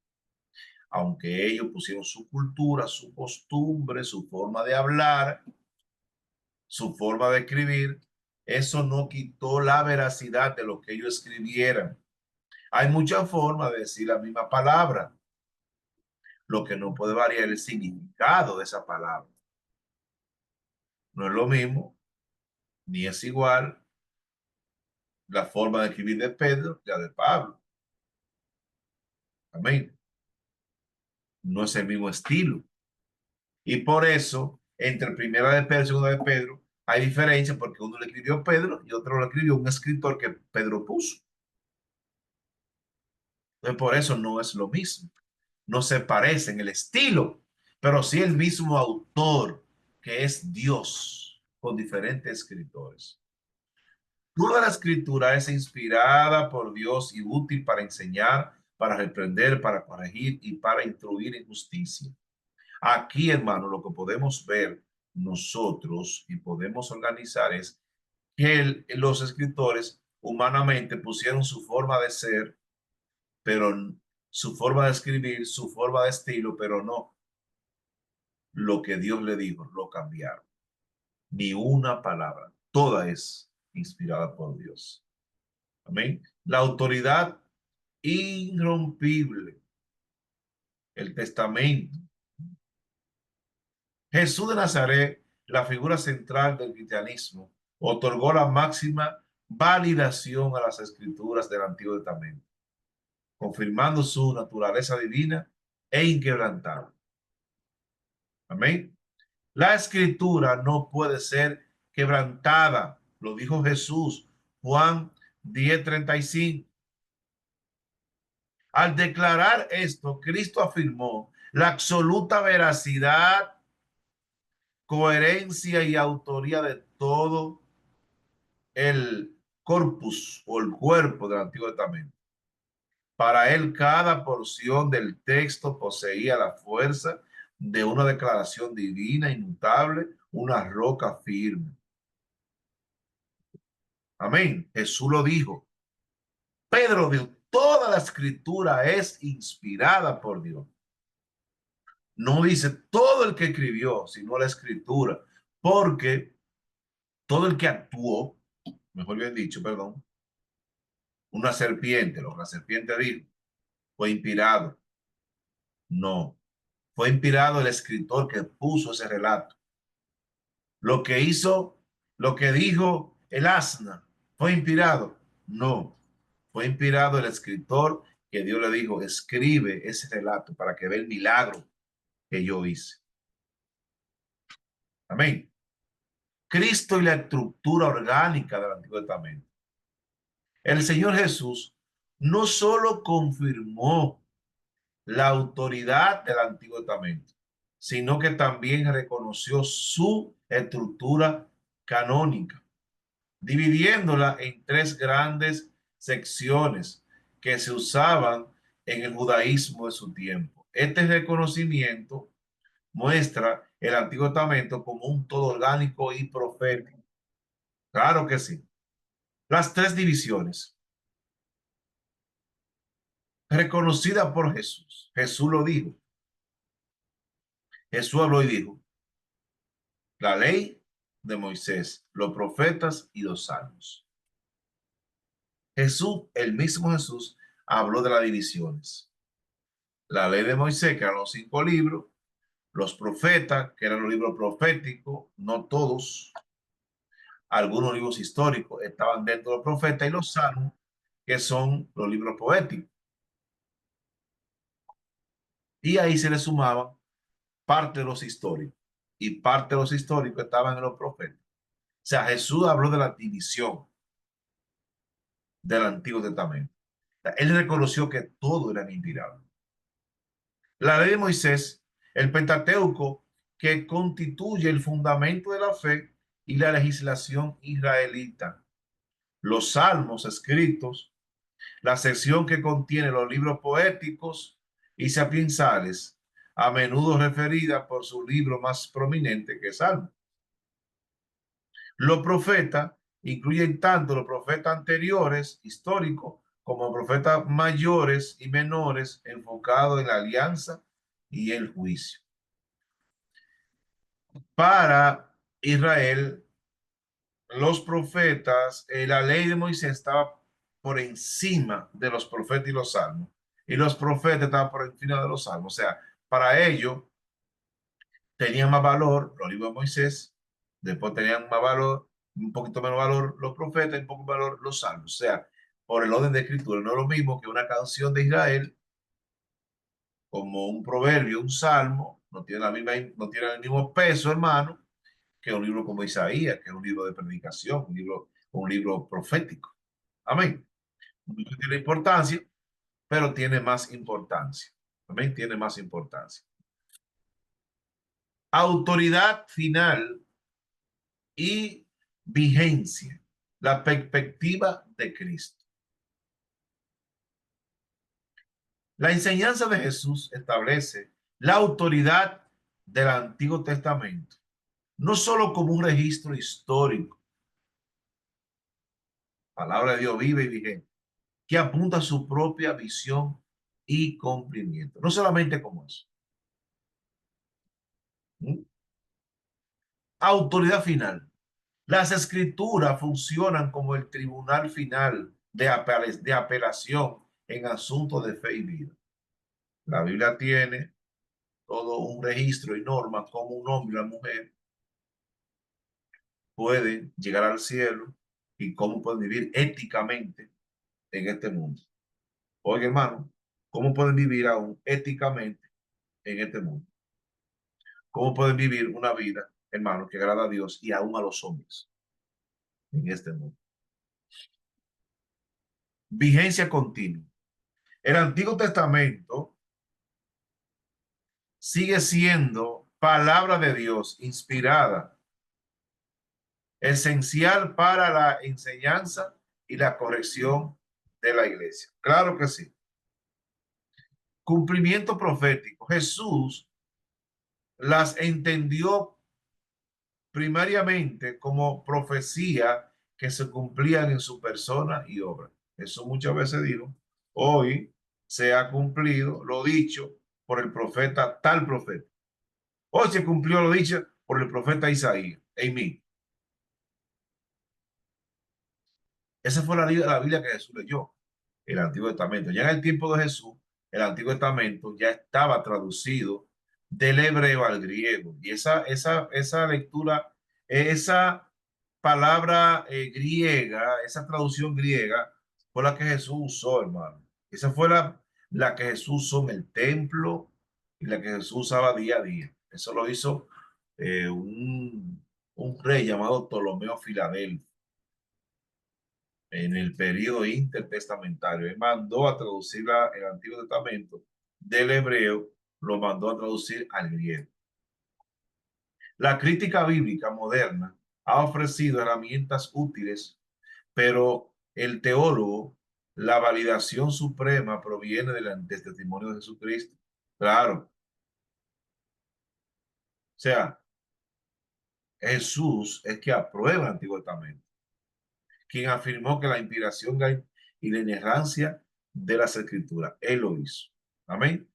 Aunque ellos pusieron su cultura, su costumbre, su forma de hablar, su forma de escribir, eso no quitó la veracidad de lo que ellos escribieran. Hay muchas formas de decir la misma palabra. Lo que no puede variar es el significado de esa palabra. No es lo mismo, ni es igual la forma de escribir de Pedro que la de Pablo. Amén. No es el mismo estilo. Y por eso, entre primera de Pedro y segunda de Pedro, hay diferencia porque uno le escribió Pedro y otro le escribió un escritor que Pedro puso. Entonces, por eso no es lo mismo. No se parecen el estilo, pero sí el mismo autor, que es Dios, con diferentes escritores. Toda la escritura es inspirada por Dios y útil para enseñar, para reprender, para corregir y para instruir en justicia. Aquí, hermano, lo que podemos ver nosotros y podemos organizar es que los escritores humanamente pusieron su forma de ser, pero su forma de escribir, su forma de estilo, pero no lo que Dios le dijo, lo cambiaron. Ni una palabra, toda es inspirada por Dios. Amén. La autoridad irrompible, el testamento. Jesús de Nazaret, la figura central del cristianismo, otorgó la máxima validación a las escrituras del Antiguo Testamento, confirmando su naturaleza divina e inquebrantable. Amén. La escritura no puede ser quebrantada, lo dijo Jesús, Juan 10:35. Al declarar esto, Cristo afirmó la absoluta veracidad, coherencia y autoría de todo el corpus o el cuerpo del Antiguo Testamento. Para él, cada porción del texto poseía la fuerza de una declaración divina, inmutable, una roca firme. Amén. Jesús lo dijo. Pedro dijo, toda la escritura es inspirada por Dios. No dice todo el que escribió, sino la escritura, porque todo el que actuó, mejor bien dicho, perdón, una serpiente, lo que la serpiente dijo, fue inspirado. No, fue inspirado el escritor que puso ese relato. Lo que hizo, lo que dijo el asna, fue inspirado. No, fue inspirado el escritor que Dios le dijo, escribe ese relato para que vea el milagro que yo hice. Amén. Cristo y la estructura orgánica del Antiguo Testamento. El Señor Jesús no solo confirmó la autoridad del Antiguo Testamento, sino que también reconoció su estructura canónica, dividiéndola en tres grandes secciones que se usaban en el judaísmo de su tiempo. Este reconocimiento muestra el Antiguo Testamento como un todo orgánico y profético. Claro que sí. Las tres divisiones, reconocidas por Jesús. Jesús lo dijo. Jesús habló y dijo, la ley de Moisés, los profetas y los salmos. Jesús, el mismo Jesús, habló de las divisiones. La ley de Moisés, que eran los 5 libros, los profetas, que eran los libros proféticos, no todos, algunos libros históricos estaban dentro de los profetas y los salmos, que son los libros poéticos. Y ahí se le sumaban parte de los históricos y parte de los históricos estaban en los profetas. O sea, Jesús habló de la división del Antiguo Testamento. Él reconoció que todo era inspirado. La ley de Moisés, el Pentateuco, que constituye el fundamento de la fe y la legislación israelita. Los salmos escritos La sección que contiene los libros poéticos y sapiensales, a menudo referida por su libro más prominente que es Salmo. Los profetas incluyen tanto los profetas anteriores, históricos, como profetas mayores y menores enfocados en la alianza y el juicio. Para Israel, los profetas, la ley de Moisés estaba por encima de los profetas y los salmos, y los profetas estaban por encima de los salmos. O sea, para ellos tenían más valor los libros de Moisés, después tenían más valor, un poquito menos valor los profetas y un poco valor los salmos. O sea, por el orden de escritura, no es lo mismo que una canción de Israel, como un proverbio, un salmo, no tiene la misma, no tiene el mismo peso, hermano, que un libro como Isaías, que es un libro de predicación, un libro profético. Amén. No tiene importancia, pero tiene más importancia. Amén. Tiene más importancia. Autoridad final y vigencia. La perspectiva de Cristo. La enseñanza de Jesús establece la autoridad del Antiguo Testamento, no solo como un registro histórico, palabra de Dios viva y vigente, que apunta a su propia visión y cumplimiento. No solamente como eso. ¿Mm? Autoridad final. Las escrituras funcionan como el tribunal final de apelación en asuntos de fe y vida. La Biblia tiene todo un registro y normas como un hombre y una mujer pueden llegar al cielo y cómo pueden vivir éticamente en este mundo. Oye, hermano, ¿cómo pueden vivir aún éticamente en este mundo? ¿Cómo pueden vivir una vida, hermano, que agrada a Dios y aún a los hombres en este mundo? Vigencia continua. El Antiguo Testamento sigue siendo palabra de Dios inspirada, esencial para la enseñanza y la corrección de la iglesia. Claro que sí. Cumplimiento profético. Jesús las entendió primariamente como profecía que se cumplían en su persona y obra. Eso muchas veces dijo, hoy se ha cumplido lo dicho por el profeta, tal profeta. Hoy se cumplió lo dicho por el profeta Isaías en mí. Esa fue la Biblia que Jesús leyó, el Antiguo Testamento. Ya en el tiempo de Jesús, el Antiguo Testamento ya estaba traducido del hebreo al griego. Y esa lectura, esa palabra griega, esa traducción griega, fue la que Jesús usó, hermano. Esa fue la que Jesús usó en el templo y la que Jesús usaba día a día. Eso lo hizo un rey llamado Ptolomeo Filadelfo en el periodo intertestamentario. Él mandó a traducir el Antiguo Testamento del hebreo, lo mandó a traducir al griego. La crítica bíblica moderna ha ofrecido herramientas útiles, pero el teólogo, la validación suprema proviene del testimonio de Jesucristo. Claro. O sea, Jesús es que aprueba el Antiguo Testamento, quien afirmó que la inspiración y la inerrancia de las escrituras, él lo hizo. Amén.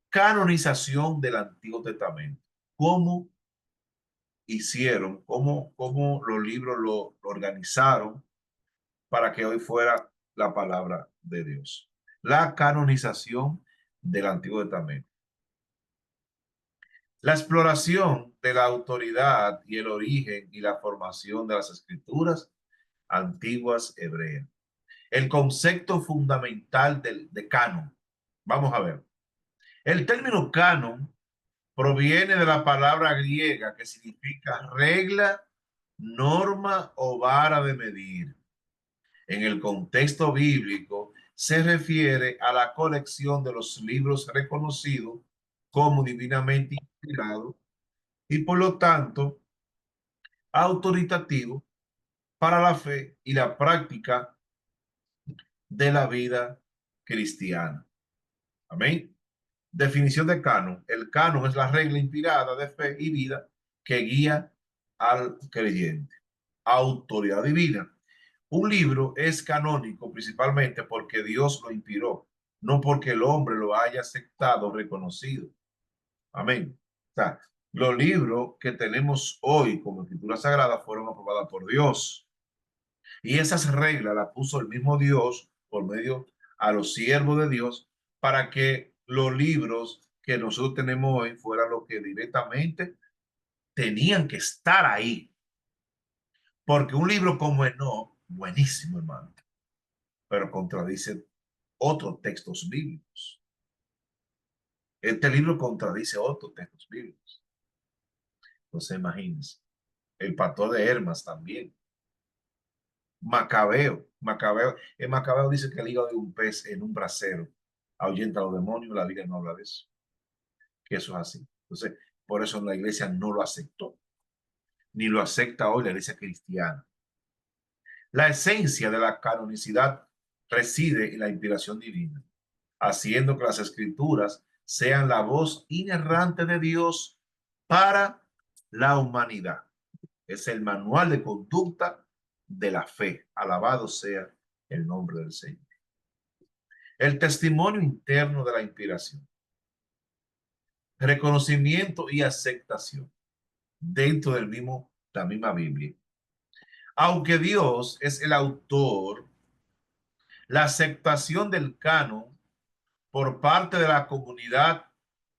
Canonización del Antiguo Testamento. ¿Cómo hicieron, cómo los libros lo organizaron para que hoy fuera la palabra de Dios? La canonización del Antiguo Testamento. La exploración de la autoridad y el origen y la formación de las escrituras antiguas hebreas. El concepto fundamental de canon. Vamos a ver. El término canon proviene de la palabra griega que significa regla, norma o vara de medir. En el contexto bíblico se refiere a la colección de los libros reconocidos como divinamente inspirados y por lo tanto autoritativos para la fe y la práctica de la vida cristiana. Amén. Definición de canon. El canon es la regla inspirada de fe y vida que guía al creyente. Autoridad divina. Un libro es canónico principalmente porque Dios lo inspiró, no porque el hombre lo haya aceptado o reconocido. Amén. O sea, los libros que tenemos hoy como escritura sagrada fueron aprobadas por Dios. Y esas reglas las puso el mismo Dios por medio a los siervos de Dios para que los libros que nosotros tenemos hoy fueran los que directamente tenían que estar ahí. Porque un libro como Enoch, buenísimo, hermano, pero contradice otros textos bíblicos. Este libro contradice otros textos bíblicos. Entonces, imagínense. El pastor de Hermas también. Macabeo dice que el hígado de un pez en un brasero ahuyenta a los demonios. La Biblia no habla de eso, que eso es así. Entonces, por eso la iglesia no lo aceptó, ni lo acepta hoy la iglesia cristiana. La esencia de la canonicidad reside en la inspiración divina, haciendo que las escrituras sean la voz inerrante de Dios para la humanidad. Es el manual de conducta de la fe. Alabado sea el nombre del Señor. El testimonio interno de la inspiración. Reconocimiento y aceptación dentro la misma Biblia. Aunque Dios es el autor, la aceptación del canon por parte de la comunidad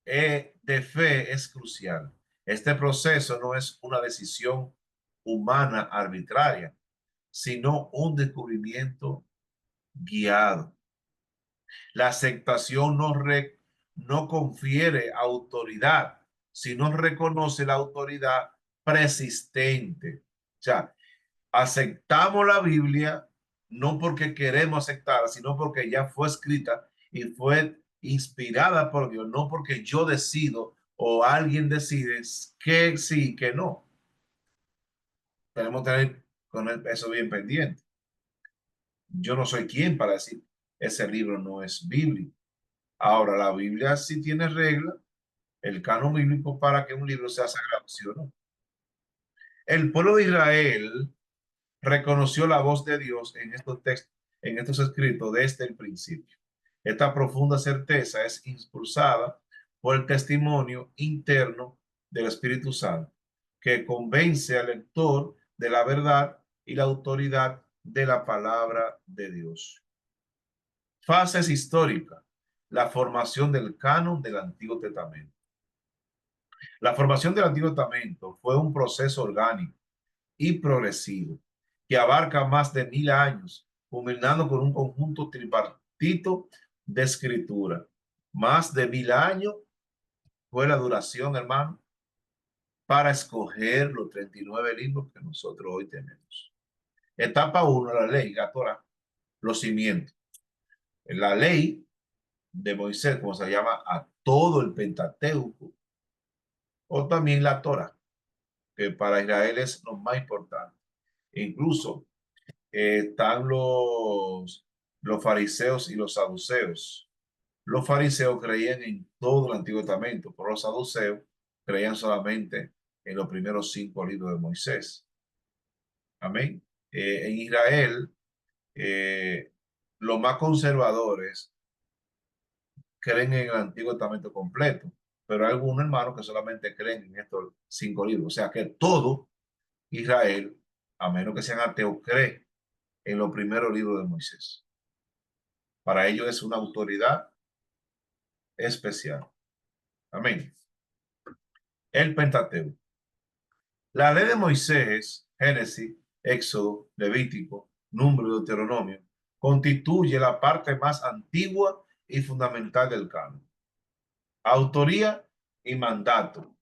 de fe es crucial. Este proceso no es una decisión humana arbitraria, sino un descubrimiento guiado. La aceptación no confiere autoridad, sino reconoce la autoridad persistente. O sea, aceptamos la Biblia no porque queremos aceptarla, sino porque ya fue escrita y fue inspirada por Dios, no porque yo decido o alguien decide que sí, que no. Tenemos que tener con eso bien pendiente. Yo no soy quien para decir ese libro no es bíblico. Ahora, la Biblia sí tiene reglas, el canon bíblico para que un libro sea sagrado, ¿sí o no? El pueblo de Israel reconoció la voz de Dios en estos textos, en estos escritos desde el principio. Esta profunda certeza es impulsada por el testimonio interno del Espíritu Santo, que convence al lector de la verdad y la autoridad de la palabra de Dios. Fases históricas. La formación del canon del Antiguo Testamento. La formación del Antiguo Testamento fue un proceso orgánico y progresivo que abarca más de 1000 años, culminando con un conjunto tripartito de escritura. Más de 1000 años fue la duración, hermano, para escoger los 39 libros que nosotros hoy tenemos. Etapa 1, la ley, la Torah, los cimientos. La ley de Moisés, como se llama a todo el Pentateuco, o también la Torah, que para Israel es lo más importante. Incluso están los fariseos y los saduceos. Los fariseos creían en todo el Antiguo Testamento, pero los saduceos creían solamente en los primeros 5 libros de Moisés. Amén. En Israel, los más conservadores creen en el Antiguo Testamento completo, pero hay algunos hermanos que solamente creen en estos 5 libros. O sea que todo Israel, a menos que sean ateos, cree en los primeros libros de Moisés. Para ellos es una autoridad especial. Amén. El Pentateuco. La ley de Moisés, Génesis, Éxodo, Levítico, Número y Deuteronomio, constituye la parte más antigua y fundamental del canon. Autoría y mandato.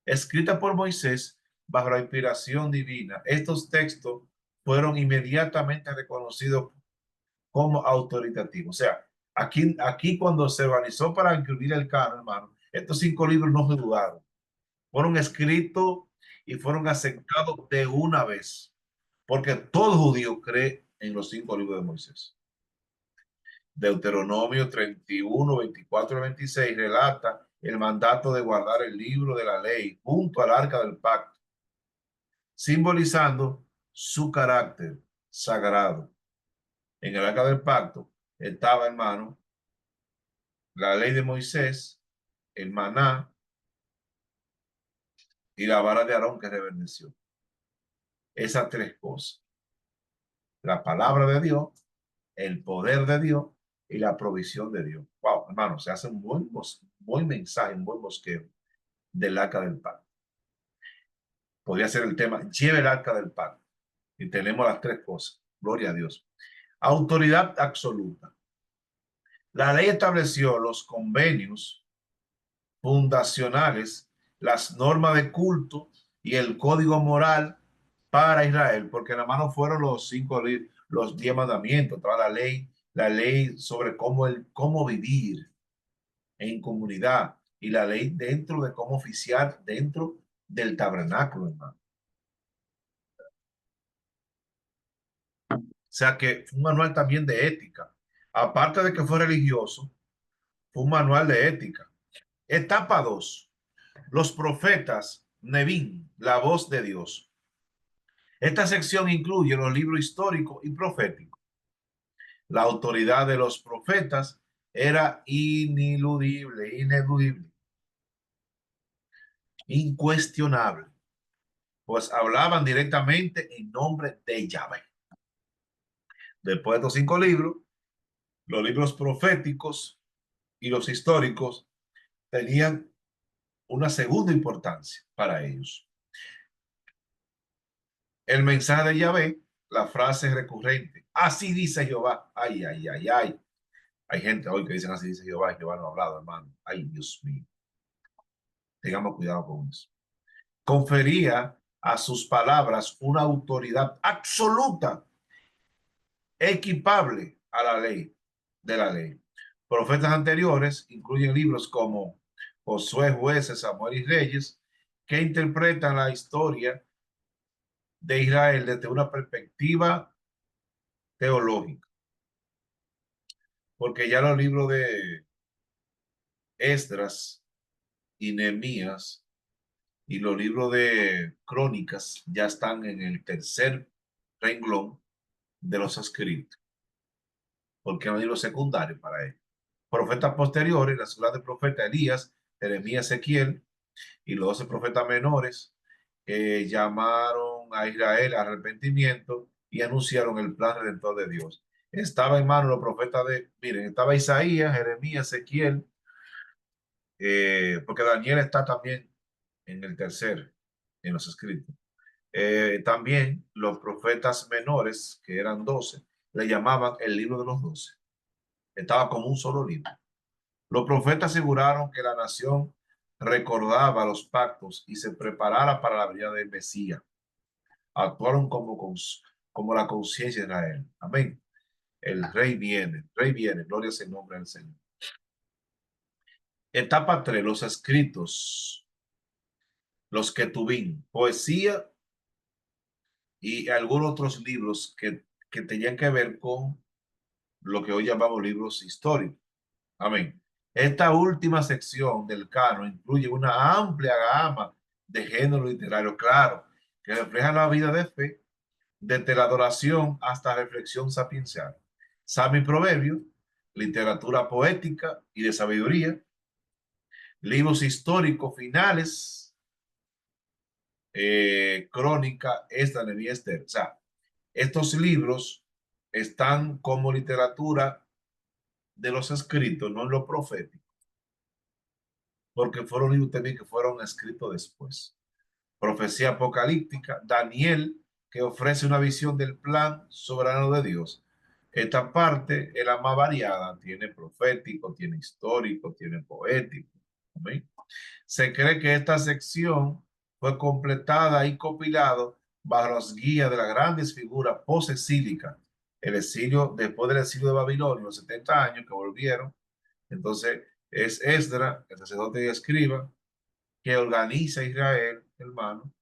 Escrita por Moisés bajo la inspiración divina, estos textos fueron inmediatamente reconocidos como autoritativos. O sea, aquí cuando se organizó para incluir el canon, hermano, estos 5 libros no se dudaron. Fueron escritos y fueron aceptados de una vez, porque todo judío cree en los 5 libros de Moisés. Deuteronomio 31, 24 y 26 relata el mandato de guardar el libro de la ley junto al arca del pacto, simbolizando su carácter sagrado. En el arca del pacto estaba, hermano, la ley de Moisés, el maná y la vara de Aarón que reverdeció. Esas tres cosas. La palabra de Dios, el poder de Dios y la provisión de Dios. Wow, hermano, se hace un buen mensaje, un buen bosqueo del arca del pacto. Podría ser el tema, lleve el arca del pacto. Y tenemos las tres cosas. Gloria a Dios. Autoridad absoluta. La ley estableció los convenios fundacionales, las normas de culto y el código moral para Israel, porque nada más no fueron los 10 mandamientos, toda la ley sobre cómo vivir en comunidad y la ley dentro de cómo oficiar dentro del tabernáculo, hermano. O sea que fue un manual también de ética. Aparte de que fue religioso, fue un manual de ética. Etapa 2. Los profetas, Nevin, la voz de Dios. Esta sección incluye los libros históricos y proféticos. La autoridad de los profetas era ineludible, incuestionable, pues hablaban directamente en nombre de Yahvé. Después de estos 5 libros, los libros proféticos y los históricos tenían una segunda importancia para ellos. El mensaje de Yahvé, la frase recurrente, así dice Jehová. Ay, ay, ay, ay. Hay gente hoy que dicen así dice Jehová y Jehová no ha hablado, hermano. Ay, Dios mío. Tengamos cuidado con eso. Confería a sus palabras una autoridad absoluta, equipable a la ley, de la ley. Profetas anteriores incluyen libros como Josué, Jueces, Samuel y Reyes, que interpretan la historia de Israel desde una perspectiva teológica, porque ya los libros de Esdras y Nehemías y los libros de Crónicas ya están en el tercer renglón de los escritos, porque es un libro secundario para ellos. Profetas posteriores, la ciudad del profeta Elías, Jeremías, Ezequiel y los 12 profetas menores llamaron a Israel al arrepentimiento y anunciaron el plan redentor de Dios. Estaba en manos los profetas miren, estaba Isaías, Jeremías, Ezequiel, porque Daniel está también en el tercer, en los escritos. También los profetas menores, que eran 12, le llamaban el libro de los 12. Estaba como un solo libro. Los profetas aseguraron que la nación recordaba los pactos y se preparara para la venida del Mesías. Actuaron como la conciencia de Israel. Amén. El rey viene, gloria sea el nombre del Señor. Etapa 3, los escritos, los que tuvieron poesía y algunos otros libros que tenían que ver con lo que hoy llamamos libros históricos. Amén. Esta última sección del canon incluye una amplia gama de géneros literarios, claro, que reflejan la vida de fe, desde la adoración hasta reflexión sapiencial. Salmo y proverbio, literatura poética y de sabiduría, libros históricos finales, crónica, esta, Nehemías, Esther. O sea, estos libros están como literatura de los escritos, no en lo profético, porque fueron libros también que fueron escritos después. Profecía apocalíptica, Daniel, que ofrece una visión del plan soberano de Dios. Esta parte es la más variada, tiene profético, tiene histórico, tiene poético. ¿Sí? Se cree que esta sección fue completada y compilado bajo las guías de las grandes figuras post-exílicas. El exilio, después del exilio de Babilonia, los 70 años que volvieron. Entonces, es Esdras, el sacerdote y escriba, que organiza Israel, hermano,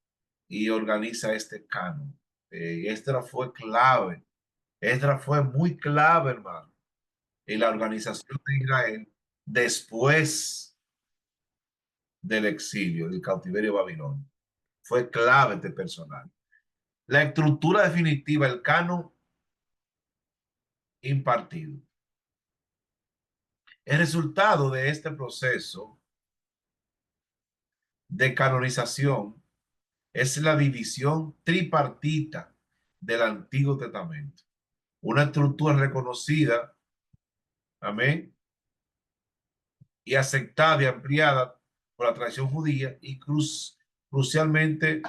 y organiza este canon. Esdras fue clave. Esdras fue muy clave, hermano. y la organización de Israel después del exilio, del cautiverio babilónico. Fue clave este personaje. La estructura definitiva, el canon impartido. El resultado de este proceso de canonización es la división tripartita del Antiguo Testamento. Una estructura reconocida, amén, y aceptada y ampliada por la tradición judía y crucialmente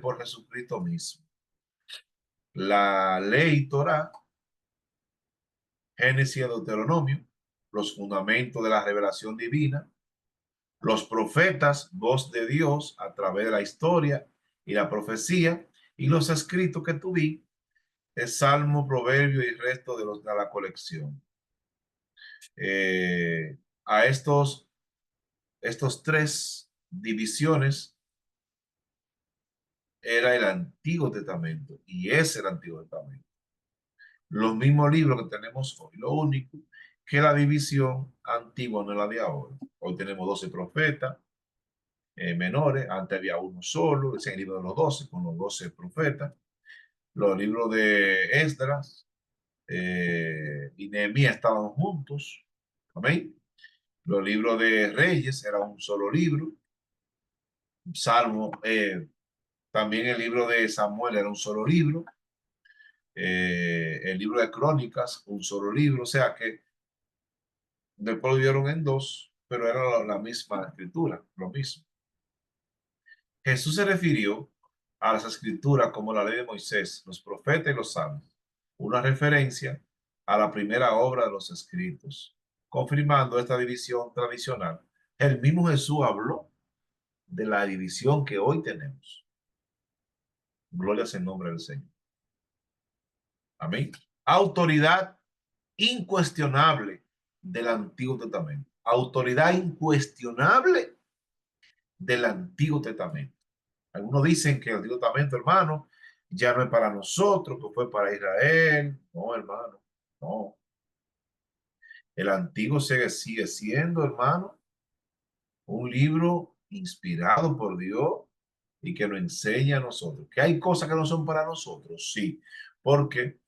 por Jesucristo mismo. La ley Torah, Génesis y Deuteronomio, los fundamentos de la revelación divina, los profetas, voz de Dios a través de la historia y la profecía, y los escritos que tuve, es Salmo, Proverbio y el resto de la colección. Eh, a estos tres divisiones era el Antiguo Testamento y es el Antiguo Testamento. Los mismos libros que tenemos hoy, lo único que la división antigua no es la de ahora. Hoy tenemos 12 profetas menores, antes había uno solo, ese es el libro de los 12 con los 12 profetas. Los libros de Esdras y Nehemías estaban juntos. Amén. Los libros de Reyes era un solo libro. Salmo, también el libro de Samuel era un solo libro. El libro de Crónicas, un solo libro. O sea que después lo dieron en dos, pero era la misma escritura, lo mismo. Jesús se refirió a las escrituras como la ley de Moisés, los profetas y los salmos, una referencia a la primera obra de los escritos, confirmando esta división tradicional. El mismo Jesús habló de la división que hoy tenemos. Gloria al nombre del Señor. Amén. Autoridad incuestionable del Antiguo Testamento. Autoridad incuestionable del Antiguo Testamento. Algunos dicen que el Antiguo Testamento, hermano, ya no es para nosotros, que fue para Israel. No, hermano, no. El Antiguo sigue siendo, hermano, un libro inspirado por Dios y que nos enseña a nosotros. Que hay cosas que no son para nosotros, sí, porque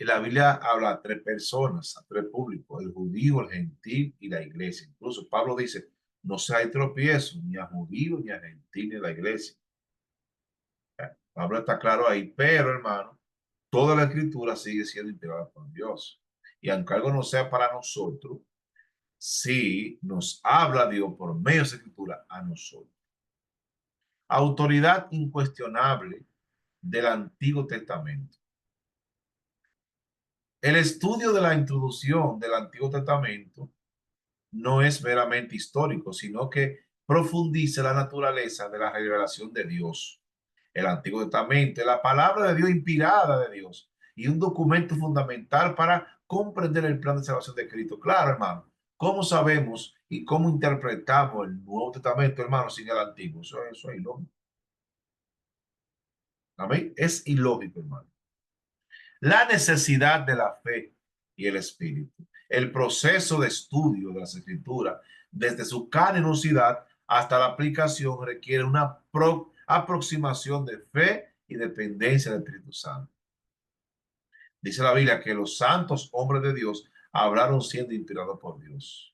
la Biblia habla a tres personas, a tres públicos, el judío, el gentil y la iglesia. Incluso Pablo dice, no se hay tropiezo ni a judío, ni a gentil, ni a la iglesia. Pablo está claro ahí, pero hermano, toda la escritura sigue siendo inspirada por Dios. Y aunque algo no sea para nosotros, sí nos habla Dios por medio de esa escritura a nosotros. Autoridad incuestionable del Antiguo Testamento. El estudio de la introducción del Antiguo Testamento no es meramente histórico, sino que profundiza la naturaleza de la revelación de Dios. El Antiguo Testamento es la palabra de Dios inspirada de Dios y un documento fundamental para comprender el plan de salvación de Cristo. Claro, hermano, ¿cómo sabemos y cómo interpretamos el Nuevo Testamento, hermano, sin el Antiguo? Eso es ilógico. Amén. Es ilógico, hermano. La necesidad de la fe y el espíritu. El proceso de estudio de las escrituras, desde su canonicidad hasta la aplicación, requiere una aproximación de fe y dependencia del Espíritu Santo. Dice la Biblia que los santos hombres de Dios hablaron siendo inspirados por Dios.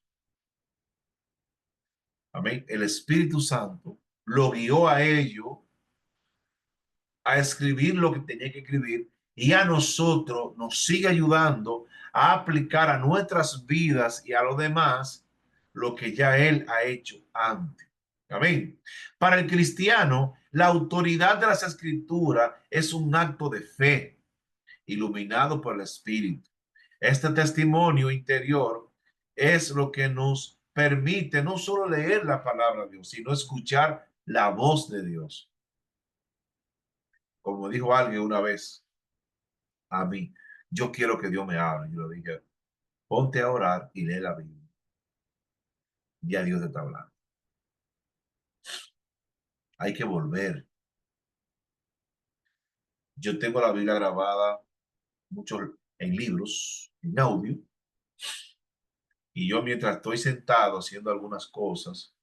Amén. El Espíritu Santo lo guió a ellos a escribir lo que tenía que escribir y a nosotros nos sigue ayudando a aplicar a nuestras vidas y a los demás lo que ya Él ha hecho antes. Amén. Para el cristiano, la autoridad de las escrituras es un acto de fe iluminado por el Espíritu. Este testimonio interior es lo que nos permite no solo leer la palabra de Dios, sino escuchar la voz de Dios. Como dijo alguien una vez a mí, yo quiero que Dios me hable. Yo le dije, ponte a orar y lee la Biblia. Ya Dios te está hablando. Hay que volver. Yo tengo la Biblia grabada mucho en libros, en audio, y yo mientras estoy sentado haciendo algunas cosas,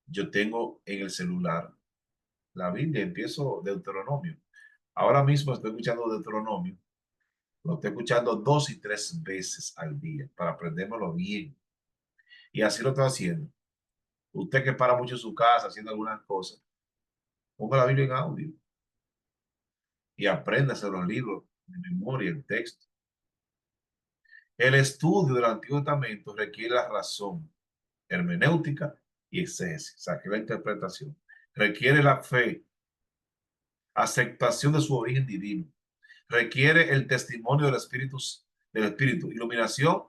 yo tengo en el celular la Biblia, empiezo Deuteronomio. Ahora mismo estoy escuchando Deuteronomio, lo estoy escuchando 2 y 3 veces al día para aprendérmelo bien. Y así lo estoy haciendo. Usted que para mucho en su casa haciendo algunas cosas, ponga la Biblia en audio y apréndase los libros de memoria, el texto. El estudio del Antiguo Testamento requiere la razón, hermenéutica y exégesis, o sea, que la interpretación. Requiere la fe, aceptación de su origen divino. Requiere el testimonio del Espíritu, iluminación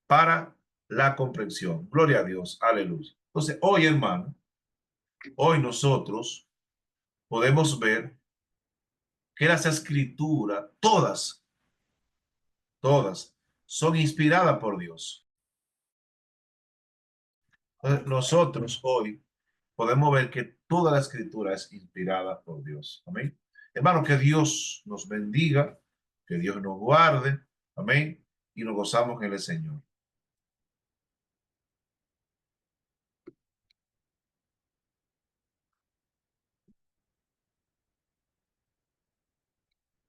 para la comprensión. Gloria a Dios, aleluya. Entonces, hoy, hermano, hoy nosotros podemos ver que las escrituras, todas, son inspiradas por Dios. Entonces, nosotros hoy podemos ver que toda la escritura es inspirada por Dios. Amén. Hermano, que Dios nos bendiga, que Dios nos guarde. Amén. Y nos gozamos en el Señor.